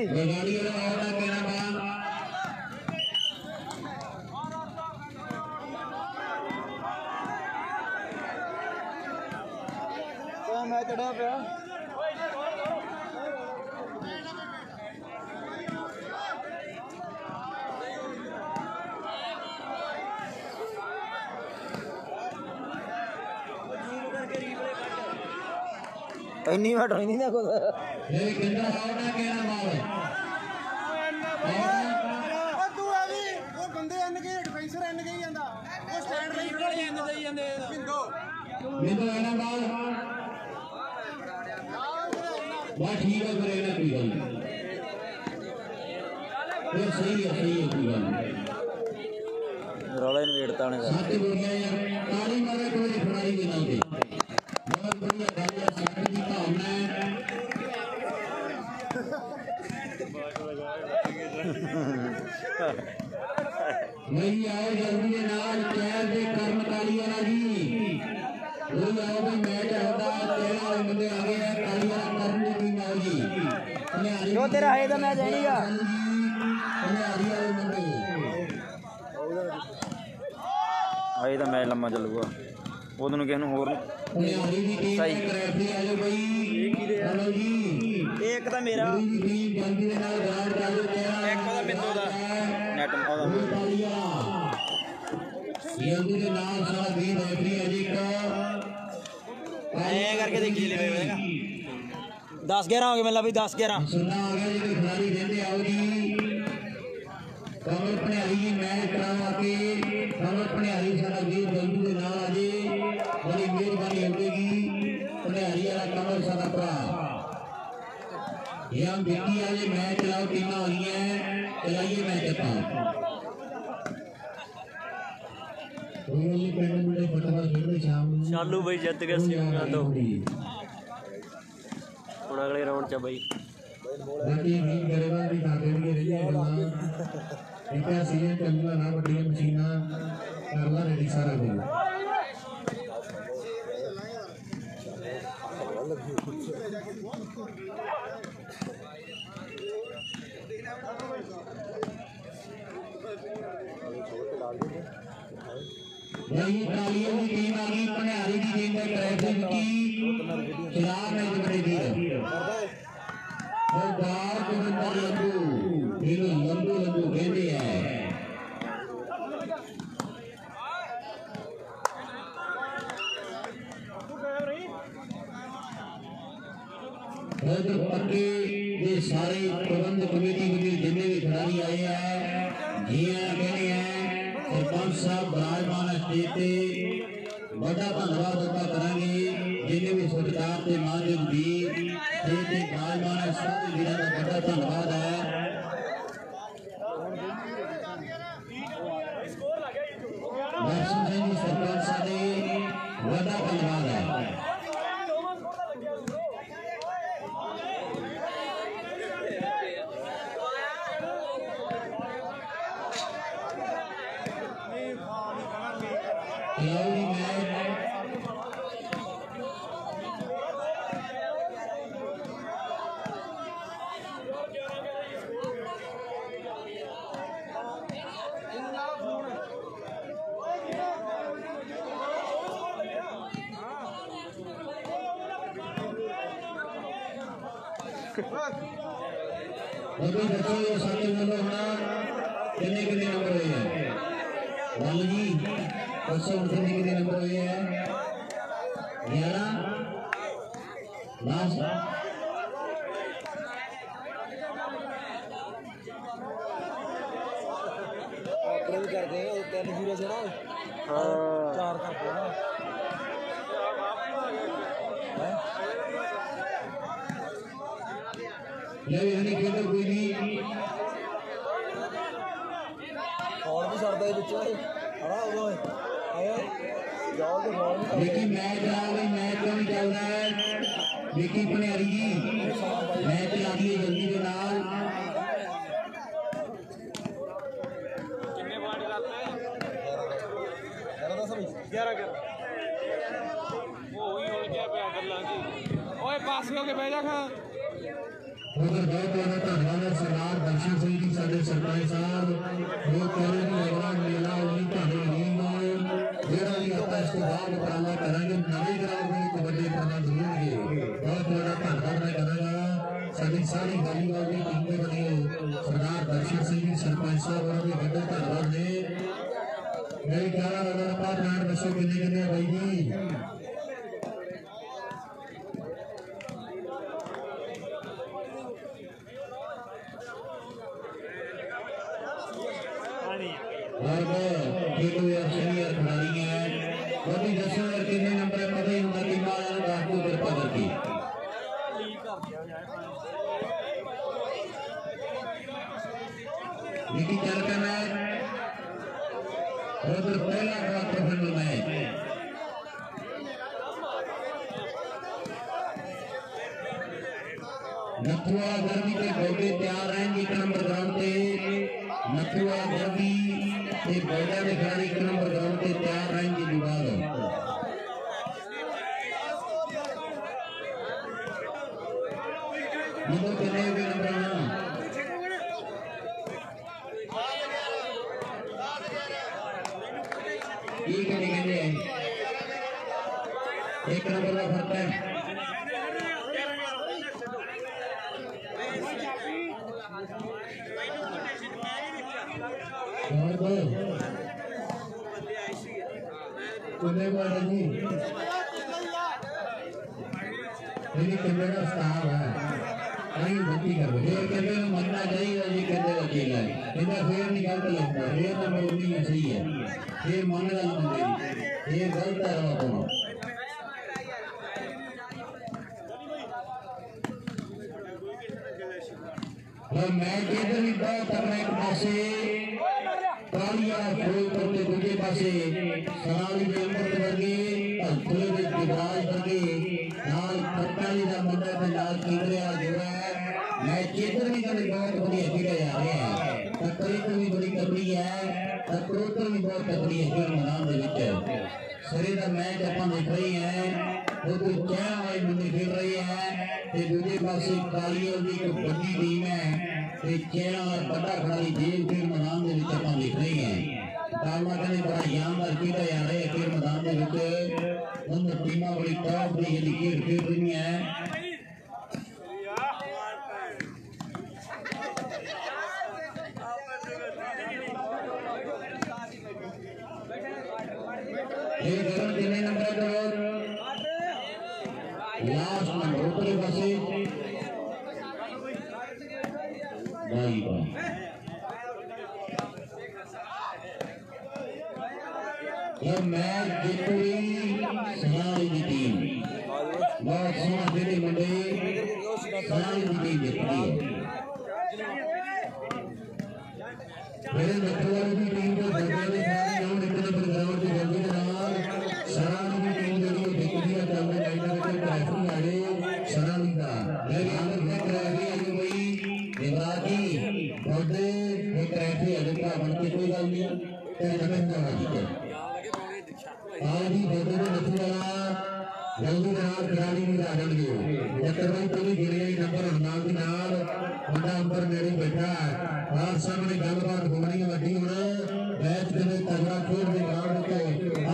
मैं चढ़ा पे इन्नी वाट होई नहीं ना कुछ ये कितना आवड़ा केना मार तू आ भी वो बंदे एन के डिफेंसर एन के ही ਜਾਂਦਾ ਉਹ ਸਟੈਂਡ ਲਈ ਖੜਾ ਜਾਂਦੇ ਜਾਂਦੇ ਮਿੰਦੋ एना बाल बा ठीक है करे ना कोई गल ये सही है कोई गल रोला इनवेटता ने सच बोलिया यार ताली मारे कोई खिलाड़ी भी ना दे बहुत बढ़िया गल है सच की भावना है नहीं आओ जल्दी के नाल कैद दे कर्मचारी वाला जी वो आओ भाई मैच होता तेरा वाले बंदे आ गए हैं काली वाला करने की माओ जी जो तेरा है तो मैच है नहींगा हरियाली वाले बंदे ਆਈ ਤਾਂ ਮੈਚ ਲੰਮਾ ਚੱਲੂਗਾ ਉਹਦੋਂ ਨੂੰ ਕਿਸੇ ਨੂੰ ਹੋਰ हरियाली की टीम सही। का रेफरी आ जाओ भाई हेलो जी ਇੱਕ ਤਾਂ ਮੇਰਾ पूरी टीम जल्दी के नाल ग्राउंड का जो तेरा ਇੱਕ ਉਹਦਾ ਮਿੰਦੋ ਦਾ ਨੈਟ ਉਹਦਾ वो तालियां जल्दी के नाल सारा वीर रेफरी है जी का ਐ ਕਰਕੇ ਦੇਖੀ ਲੈ ਵੇਗਾ 10-11 ਹੋ ਗਏ ਮੈਨੂੰ ਵੀ 10-11 सुनना आ गया जी खिलाड़ी कहते आओ जी कमल भनियारी जी मैच करावा के कमल भनियारी सारा वीर जल्दी के नाल आ जे बड़ी मेहरबानी होगी भनियारी वाला कमल सारा भरा ये हम बेटी आज मैच चलाओ टीमां हो रही हैं चलाइए मैच अपन रोली पिंड मुंडे फुटबॉल खेलते शाम ਨੂੰ ਚਾਲੂ ਬਈ ਜਿੱਤ ਗਿਆ ਸੀਗਾ ਤੋਂ ਹੁਣ ਅਗਲੇ ਰਾਉਂਡ ਚ ਬਈ बाकी नहीं करेगा भी खाते भी रही है ठीक है सीजन चलना ना बड़ी मशीना करना रेडी सारा कुछ यही तालियों की टीम आ गई भनियारी की टीम का ट्रैफिक की खिलाफ मैच बड़ेगी सरदार गोविंदा लंबू इनो लंबू लंबू कहते हैं पक्के ये सारे प्रबंध कमेटी के जितने भी खिलाड़ी आए हैं जी कहने हैं सरपंच साहब विराजमान स्टेज पे बड़ा धन्यवाद अदा करांगे जिन्हें भी सरकार के माध्यम दी स्टेज पे विराजमान सारे वीरों का बड़ा धन्यवाद है दर्शन सिंह सरपंच साहब ने बड़ा धन्यवाद है खिलाड़ी मैच दसो साढ़े वालों होना कितने कितने नंबर हुए हैं वाल जी दसो कितने कितने नंबर हुए हैं 11 लास्ट अपने भी कर देंगे 3-0 से ना ਹਾਂ 4 कर देना ले यानी खेलो कोई नहीं और भी सरदा है बच्चा हरा वो आया जाओ तो बॉल लेकिन मैच आ गई मैच कौन चल रहा है विकी पनियारी जी मैच ला दिए जल्दी के नाल पास हो के बह जा खा उधर बहुत बड़ा धन्यवाद सरदार दर्शन सिंह जी साडे सरपंच साहब वो कहे कि अगला मेला उन्हीं ਤੁਹਾਡੇ ਲੀਗ ਜਿਹੜਾ ਵੀ ਆਪਾਂ ਇਸ ਤੋਂ ਬਾਅਦ ਉਪਰਾਲਾ ਕਰਾਂਗੇ ਨਵੇਂ ਗਰਾਊਂਡ ਦੇ ਇੱਕ ਵੱਡੇ ਪ੍ਰਬੰਧ ਹੋਣਗੇ ਬਹੁਤ ਬੜਾ ਧੰਨਵਾਦ ਮੈਂ ਕਰਾਂਗਾ ਸਾਡੀ ਸਾਰੀ ਵਾਲੀਬਾਲ ਦੀ ਟੀਮ ਦੇ ਬਣੇ ਸਰਦਾਰ ਦਰਸ਼ਨ ਸਿੰਘ ਜੀ ਸਰਪੰਚ ਸਾਹਿਬ ਉਹਨਾਂ ਦੇ ਵੱਡੇ ਧੰਨਵਾਦ ਨੇ ਮੇਰੇ ਖਿਆਲ ਨਾਲ ਅਗਰ ਆਪਾਂ ਬ੍ਰਾਂਡ ਦੱਸੋ ਕਿੰਨੇ ਕਿੰਨੇ ਬਾਈ ਜੀ सीनियर खिलाड़ी हैं वो भी 10 कितने नंबर है पता ही होगा कि आपको कृपा करके विकी चल का मैच और पहला क्वार्टर फाइनल मैच नथुआ गर्मी के घोड़े तैयार रहेंगे 1 नंबर ग्राउंड पे नथुआ गर्मी ये बैठा में खिलाड़ी 1 नंबर ग्राउंड पे तैयार रहेंगे विभाग नंबर कितने के नंबर एक निकले 1 नंबर का फर्क है कितने बार जी मेरी कैमरा स्टाफ है नहीं गलती कर रहे ये कहते हैं मरना चाहिए जी कहते वकील है इधर फिर निकाल के लगता है ये तो बोलनी है सही है ये मान गल बंदे ये गलत है तुम और मैच इधर भी बहुत कर रहे एक पासे कालिया फूल करते दूसरे पासे सराली के अंदर वर्गे खुले में दिवाज वर्गे नाल पट्टाली का मुंडा पे नाल केंद्र आ जुड़ा है मैच इधर भी कर बहुत बढ़िया खेला जा रहा है टक्करी तो भी बड़ी तगड़ी है टक्करों तो भी बहुत तगड़ी है खेल मैदान के विच सरे का मैच अपन देख रहे हैं वो तो क्या वाली मुंडे खेल रहे हैं ते दूसरे पासे कालिया की एक बड़ी टीम है चेहरा और बड़ा खिलाड़ी जेल खेल मैदान के विच अपन देख रहे हैं कालमा कने बड़ा शानदार खेला जा रहा है खेल मैदान के विच उन टीमां बड़ी टॉप दी जेडी खेल खेल रही हैं ये गरम कितने नंबर पर लास्ट नंबर ऊपरी पासे ये मैच जीती सनाली की टीम बहुत सोना खेले मुंडे सनाली की टीम जीती है मेरे नथुआ की टीम को सरकारी सारी हम इतने प्रोग्राम की जल्दी नाल सनाली की टीम जो जीती है चलने लाइनर के ट्रैफिक आड़े सनाली का मेरे आगे देख रहे हैं कि भाई देवराजी बर्थडे एक ट्रैफिक अधिका बनके कोई गल नहीं ते जगह जाना चाहिए आज ही बर्थडे में नथुआ जल्दी नाल खिलाड़ी भी आ जाएंगे जकर भाई कोई गिरे नंबर 19 के नाल मुंडा अंबर नेड़े बैठा है और सामने गलबात होनी है वड्डी हुण मैच दे तगड़ा खेल दे ग्राउंड ते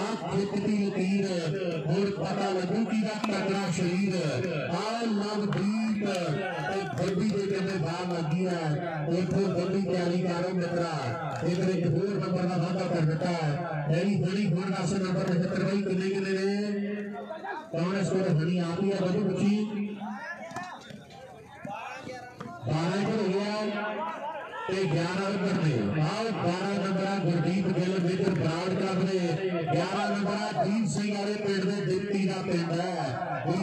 आप जितती लकीर और पता लगू कि दा तगड़ा शरीर आए नवदीप ते बड्डी दे कहंदे बाल लगी है देखो बड्डी तैयारी करो मित्रा इधर एक होर नंबर का वादा कर देता है मेरी बड़ी होर का नंबर 75 भाई कितने कितने ने कौन स्कोर बनी आप ही है बड़ी पूछी 12 को हो गया 11 नंबर ने आओ 12 number Gurdeep Gill major Brar club ने 11 नंबर दीप सिंह वाले पिंड दे दित्ती दा पिंड है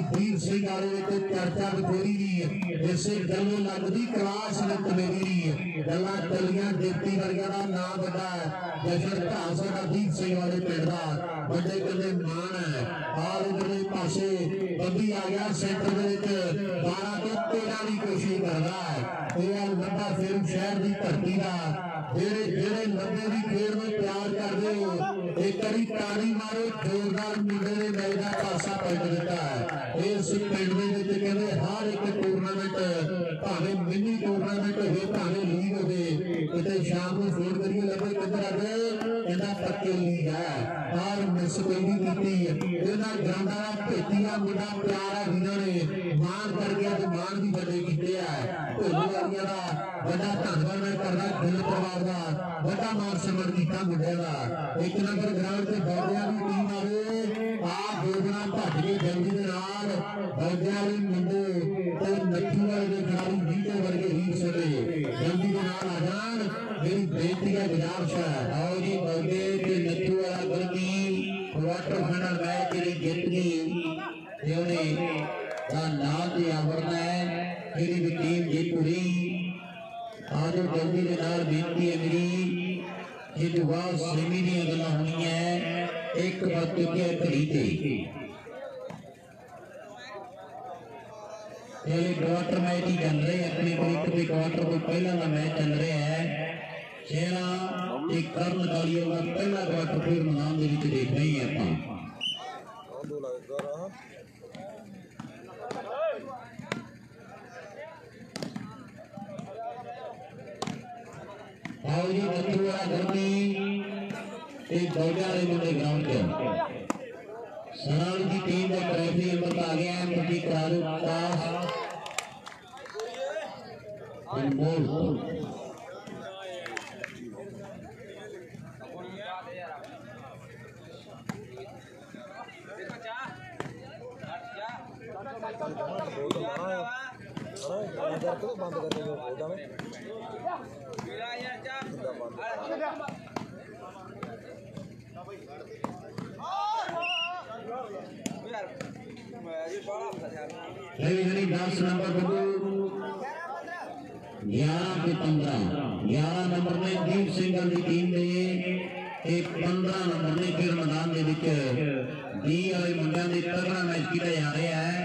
दीप सिंह वाले ते चर्चा बथेरी दी इसे गल्लों लगदी क्लास विच मेरी गल्लां चलियां दित्ती वर्गा दा नाम बड़ा है जैसे ढांसा दा दीप सिंह वाले पिंड दा बड़े कदे मान है और इधर पास पासे बंदी आ गया सेंटर दे विच 12 तो 13 की कोशिश कर रहा है। यह लंबा फिल्म शहर की धरती का जेड़े लंबे की खेल में प्यार करते हो एक बारी ताली मारो जोरदार मुंडे ने मैच का पासा पलट दिता है। इस पिंड के कहते हर एक टूरनामेंट भावे मिनी टूरनामेंट हो भावे लीग हो कितने शाम को फोन करिए लगे किधर आ गए कहना पक्के लीग है और मिस कोई नहीं की ग्राउंडा का भेतिया मुंडा प्यार है जिन्होंने मान कर गया तो मान भी बड़े किए है बड़ा धन्यवाद मैं करना दिल परिवार का बड़ा मान सम्मान किया मुंडे का। एक नंबर ग्राउंड से बौद्धिया की टीम आवे आप जोड़ना भट के जल्दी के नाल बौद्धिया वाले मुंडे तो नथू वाले के खिलाड़ी जीते वर्गे ही सके जल्दी के नाल आ जान मेरी बेनती का गुजारिश है। और जी बौद्धे के नथू वाला गलती क्वार्टर फाइनल मैच जी जीत गई उन्हें नाम से आवरना है मेरी भी टीम जीत रही। आज जल्दी के नाल बेनती है मेरी ये बाद सेमी दी गल्लां होनी है एक वक्त के घड़ी ते पहले क्वार्टर मैच ही चल रहे अपने ग्रुप के क्वार्टर को पहला का मैच चल रहा है शेरा एक कर्ण कालियों का पहला क्वार्टर फिर मैदान के विच देख रहे हैं ਆਪਾਂ आओ जी नथू वाला गर्मी एक दौड़िया वाले मुंडे ग्राउंड के सराल की टीम का ट्रैफिक नंबर आ गया है मुझे करा दो पास बंद कर नहीं 10 नंबर 11 पे 15 11 नंबर में दीप सिंगल की टीम ने एक 15 नंबर ने फिर मैदान के विच डी वाले मुंडिया ने तगड़ा मैच किया जा रहा है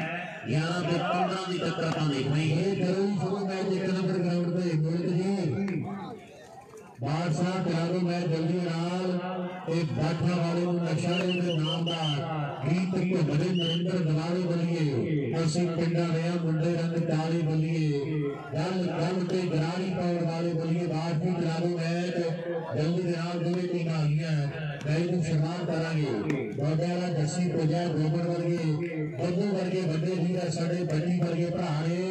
11 पे 15 की टक्कर देख रही है जरूरी शुरू मैच एक नंबर ग्राउंड पे मोहित जी बादशाह करा दो मैच जल्दी नाल एक बाठा वाले नशा के नाम का गीत को बड़े नरेंद्र दलाली बलिए असि पिंडा रहा मुंडे रंग ताली बलिए गल गल ते गरारी पावर वाले बलिए बात भी करा दो मैच जल्दी नाल दोवें टीम आ गई मैच को शुरुआत करांगे बगैरा जस्सी प्रजा गोबर वर्गे बद्दू वर्गे बड़े वीर साडे बड़ी वर्गे भरा ने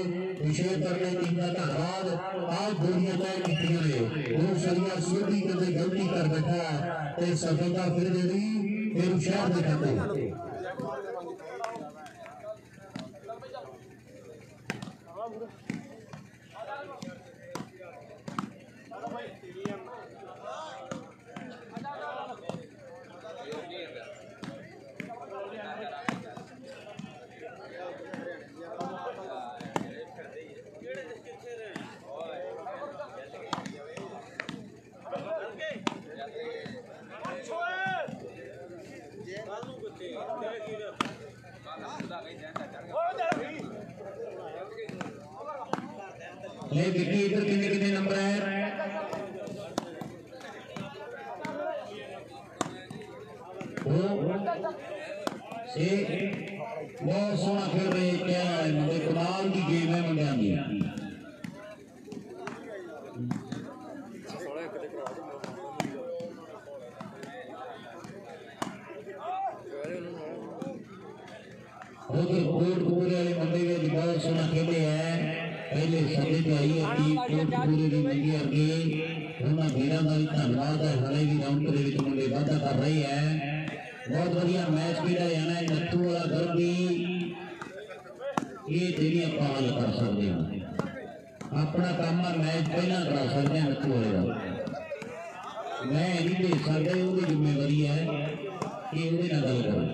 विशेष करके टीम का धन्यवाद आज गोलियां तय की ने वो सरिया सीधी कदे गलती कर बैठा ते सफलता फिर देनी फिर शहर दे खाते ले बिक्री इधर कितने कितने नंबर है बहुत सोना खेल रहे क्या है कमाल की गेम है मुंडिया की कोटकपूरे वाले मुंडे में बहुत सोना खेले है पहले समय तो आई है कि कोटकपूरे की मंडी अगे उन्होंने वीर का भी धन्यवाद है हले भी राउंड के मुंडे वाधा कर रही है बहुत बढ़िया मैच खेला जाना है नथू वाला घर भी ये तेरी आप हल कर सकते हैं अपना काम मैच पहला करा सकते हैं नथू वाले का मैं नहीं दे सकता वो जिम्मेवारी है कि वो गल करो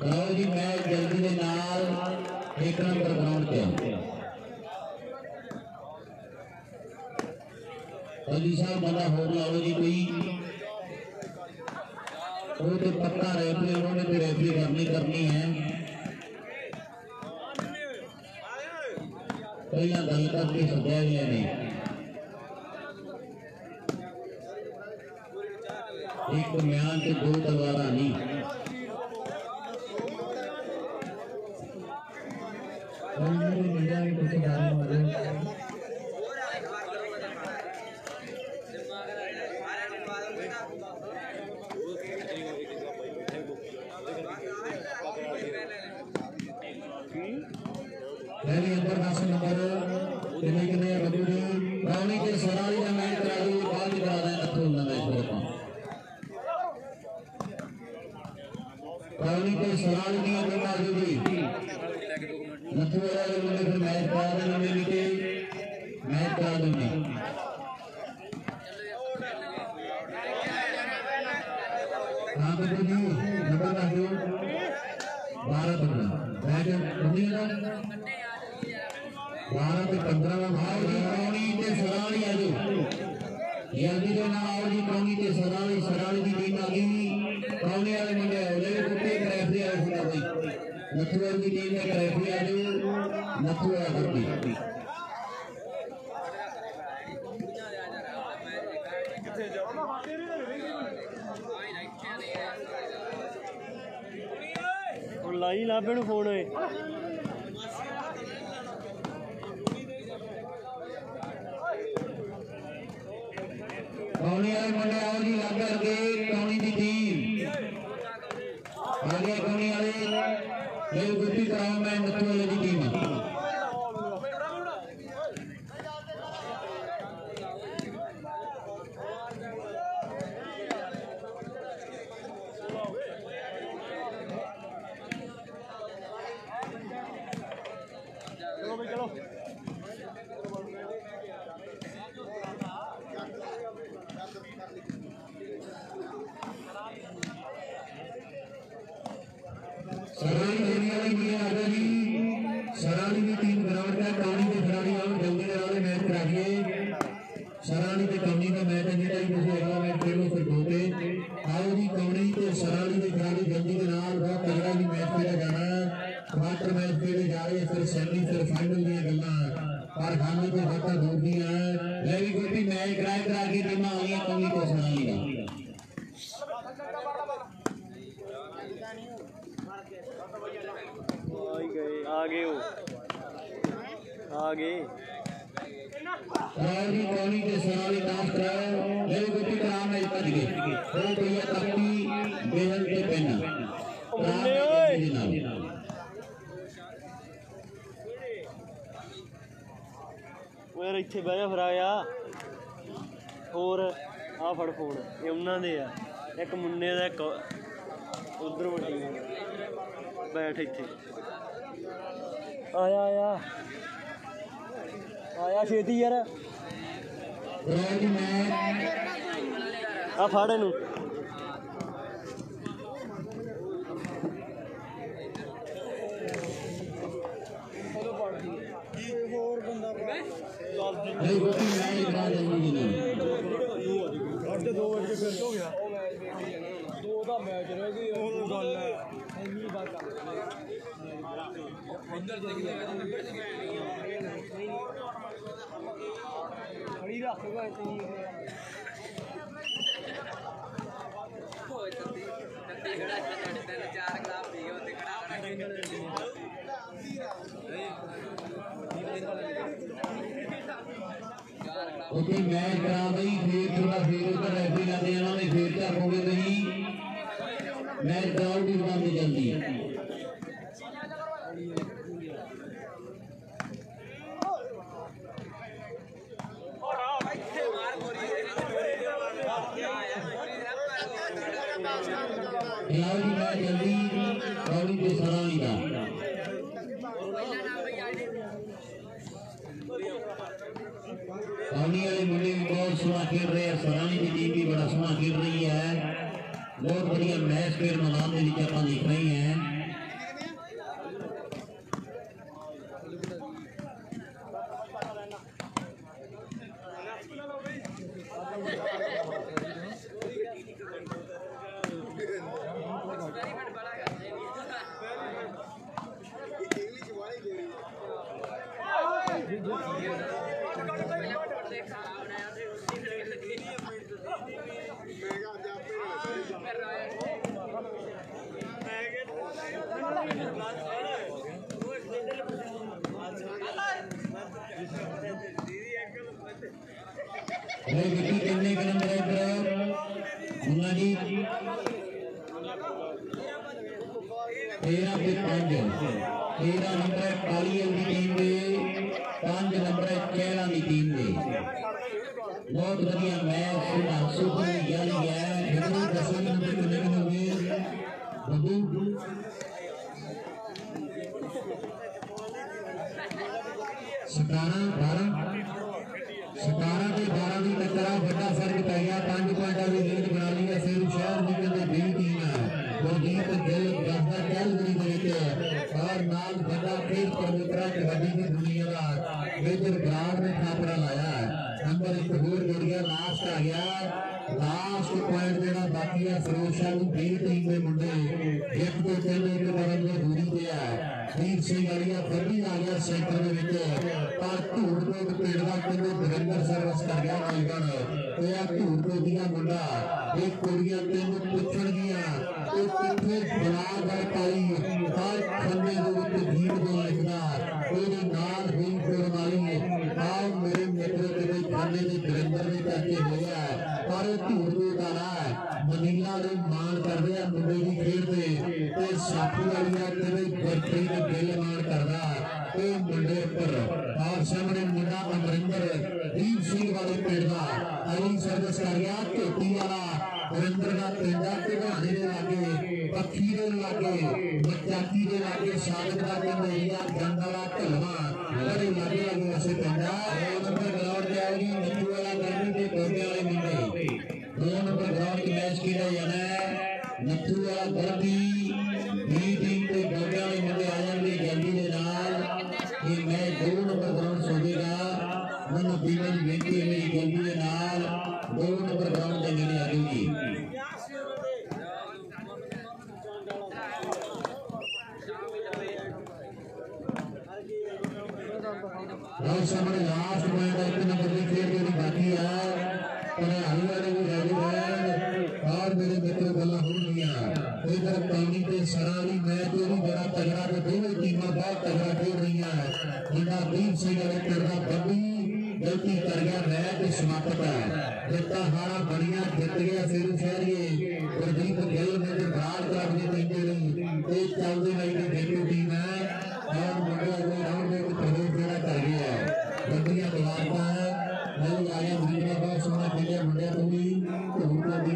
कराओ जी मैच जल्दी के नाल 1 नंबर ग्राउंड पे अली साहब बंदा होर लाओ जी कोई वो तो पक्का रेफरी उन्होंने तो रेफरी करनी है पहला गल करके सद्या भी है नहीं एक म्यान से 2 तलवारा नहीं पहले अंदर 10 नंबर कितने रबूरी रावणी के सराली का मैच करा दी बाद करा दें नथू मैच को रावणी के सराली की बना दी नथू वाले मुंडे फिर मैच करा दें नवे के मैच करा देंगे हां तो जी नंबर का जो 12 15 मैच नहीं है 12 पे 15 में आओ जी कौनी ते सराली आजो जल्दी के ना आओ जी कौनी ते सराली की टीम आ गई कौनी वाले मुंडे ले कुत्ते रेफरी आ गया भाई नथू वाली टीम में रेफरी आजो नथू वाला करती और लाई लाभे नु फोन है कौनी वाले मुंडे आओ जी लग करके कौनी की टीम आगे कौनी वाले ले गुट्टी कराओ मैं नथू वाले की टीम सराली देने वाली टीम आ गई जी सराली की टीम ग्राउंड का कौनी के खिलाड़ी आओ जल्दी के वाले मैच कराइए सराली के कौनी का मैच है जेड़ा ही तुझे अगला मैच खेलो फिर धोते आओ जी कौनी ते सराली के खिलाड़ी जल्दी के नाल बहुत तगड़ा भी मैच खेला जाना क्वार्टर मैच खेले जा रहे फिर सेमी फिर फाइनल दी गल्लां पर खाने के खाता दूर दी है ले भी कोई मैच करा के टीम आ गई कौनी तो सराली का आ गए रावणी कौनी के सराली डांस कराओ ले गुट्टी कराम में पज गए वो भैया तख्ती बेहल के पहना मुन्ने ओए यार ਇੱਥੇ ਬਹਿ ਜਾ ਫਿਰ ਆਇਆ ਹੋਰ ਆ ਫੜ ਫੋਨ ਇਹ ਉਹਨਾਂ ਦੇ ਆ ਇੱਕ ਮੁੰਨੇ ਦਾ ਇੱਕ ਉਧਰ ਵੱਡੀ ਬੈਠ ਇੱਥੇ ਆਇਆ ਛੇਤੀ ਯਾਰ रावणी मैच आ फड़ इनू ले गुट्टी मैच करा जल्दी जी ने दो बजे फिर हो गया दो का मैच रह गई और गल है नहीं बात अंदर देख ले खड़ी रखेगा इतनी ओके मैच करा गई फिर थोड़ा फिर ऊपर रेफरी लाते हैं ना फिर तक हो गए नहीं मैच ग्राउंड की दुकान पे जल्दी खिलाड़ी मैच जल्दी कौड़ी के सराली का कौड़ी वाले मुंडे भी बहुत सोहना खेल रहे हैं सराली की टीम भी बड़ा सोहना खेल रही है बहुत बढ़िया मैच फिर मैदान में आप देख रहे हैं विकी कितने का नंबर है मुन्ना जी 13 पे 5 13 नंबर है कालीअल की टीम दे 5 नंबर है कैला की टीम दे बहुत बढ़िया मैच सुपर जारी है जरूर 10 नंबर कितने के होंगे बब्बू 17 के 12 की टक्कर बड़ा फर्क पै गया 5 पॉइंट की लीड बना ली है सिर शहर निकल के बी टीम है गुरजीत गिल दसदा कैलगरी दे विच और नाल बड़ा फिर परमित्रा कबड्डी की दुनिया का मेजर ग्राउंड में छापरा लाया है नंबर 1 होर जुड़ गया लास्ट आ गया लास्ट पॉइंट जेड़ा बाकी है फिरोजशाह की बी टीम के मुंडे एक तो चल एक बदल में दूरी पे है वीर सिंह वालिया फर्मी आ गया सेंटर में विच पर धूड़ को पेड़ का किन्ने दविंदर सर्विस कर गया मालगन तो यह धूड़ को दिया मुंडा एक कुड़ियां तेन पुछण गिया तो किथे बलागढ़ पाई हर खन्ने दे विच जीत दे लिखदा तेरे नाल हुई कुर्बानी आओ मेरे मित्र तेरे खन्ने दे दविंदर दे चाचे होया पर धूड़ को तारा मनीला दे मान कर रहा मुंडे की खेड ते साथी वालिया तेरे गुरप्रीत गिल मान करदा ए मुंडे पर और सामने मुंडा अमरिंदर दीप सिंह वाले पिंड का अली सर्विस कर गया झोटी वाला वरिंदर का पिंडा घाने के लागे पक्षी के लागे बचाकी के लागे सादत का पिंड एरिया जंग वाला ढलवा बड़े लागे लागे वैसे पिंडा 2 नंबर ग्राउंड जाएगी नीचू वाला गर्मी के गोबे वाले मुंडे 2 नंबर ग्राउंड की मैच खेला जाना है नथू वाला गर्मी बी टीम के गोबे वाले मुंडे आ जाएंगे जल्दी के नाल ये मैच 2 नंबर ग्राउंड सोचेगा मैंने पीवन बेनती है मेरी जल्दी के नाल 2 नंबर ग्राउंड के नेड़े आ जाएगी और सामने लास्ट पॉइंट 1 नंबर की खेल की बाकी है और हलवाड़े भी रेडी है और मेरे मित्र गल्ला हो गया इधर पानी के सरारी मैच भी बड़ा तगड़ा तो दोनों टीमां बहुत तगड़ा खेल रही हैं मुंडा दीप सिंह वाले करदा बब्बी गलती कर गया मैच समाप्त है जितना हारा बढ़िया जीत गया सिर शहरी गुरजीत गिल ने जो राज कर दी टीम एक चलते वाली देखो टीम है और मुंडा अगले राउंड में प्रवेश जेड़ा कर गया है बंदियां दवारता है मैं आया मुंडा बहुत सोना खेलिया मुंडा तो भी धूड़ को दी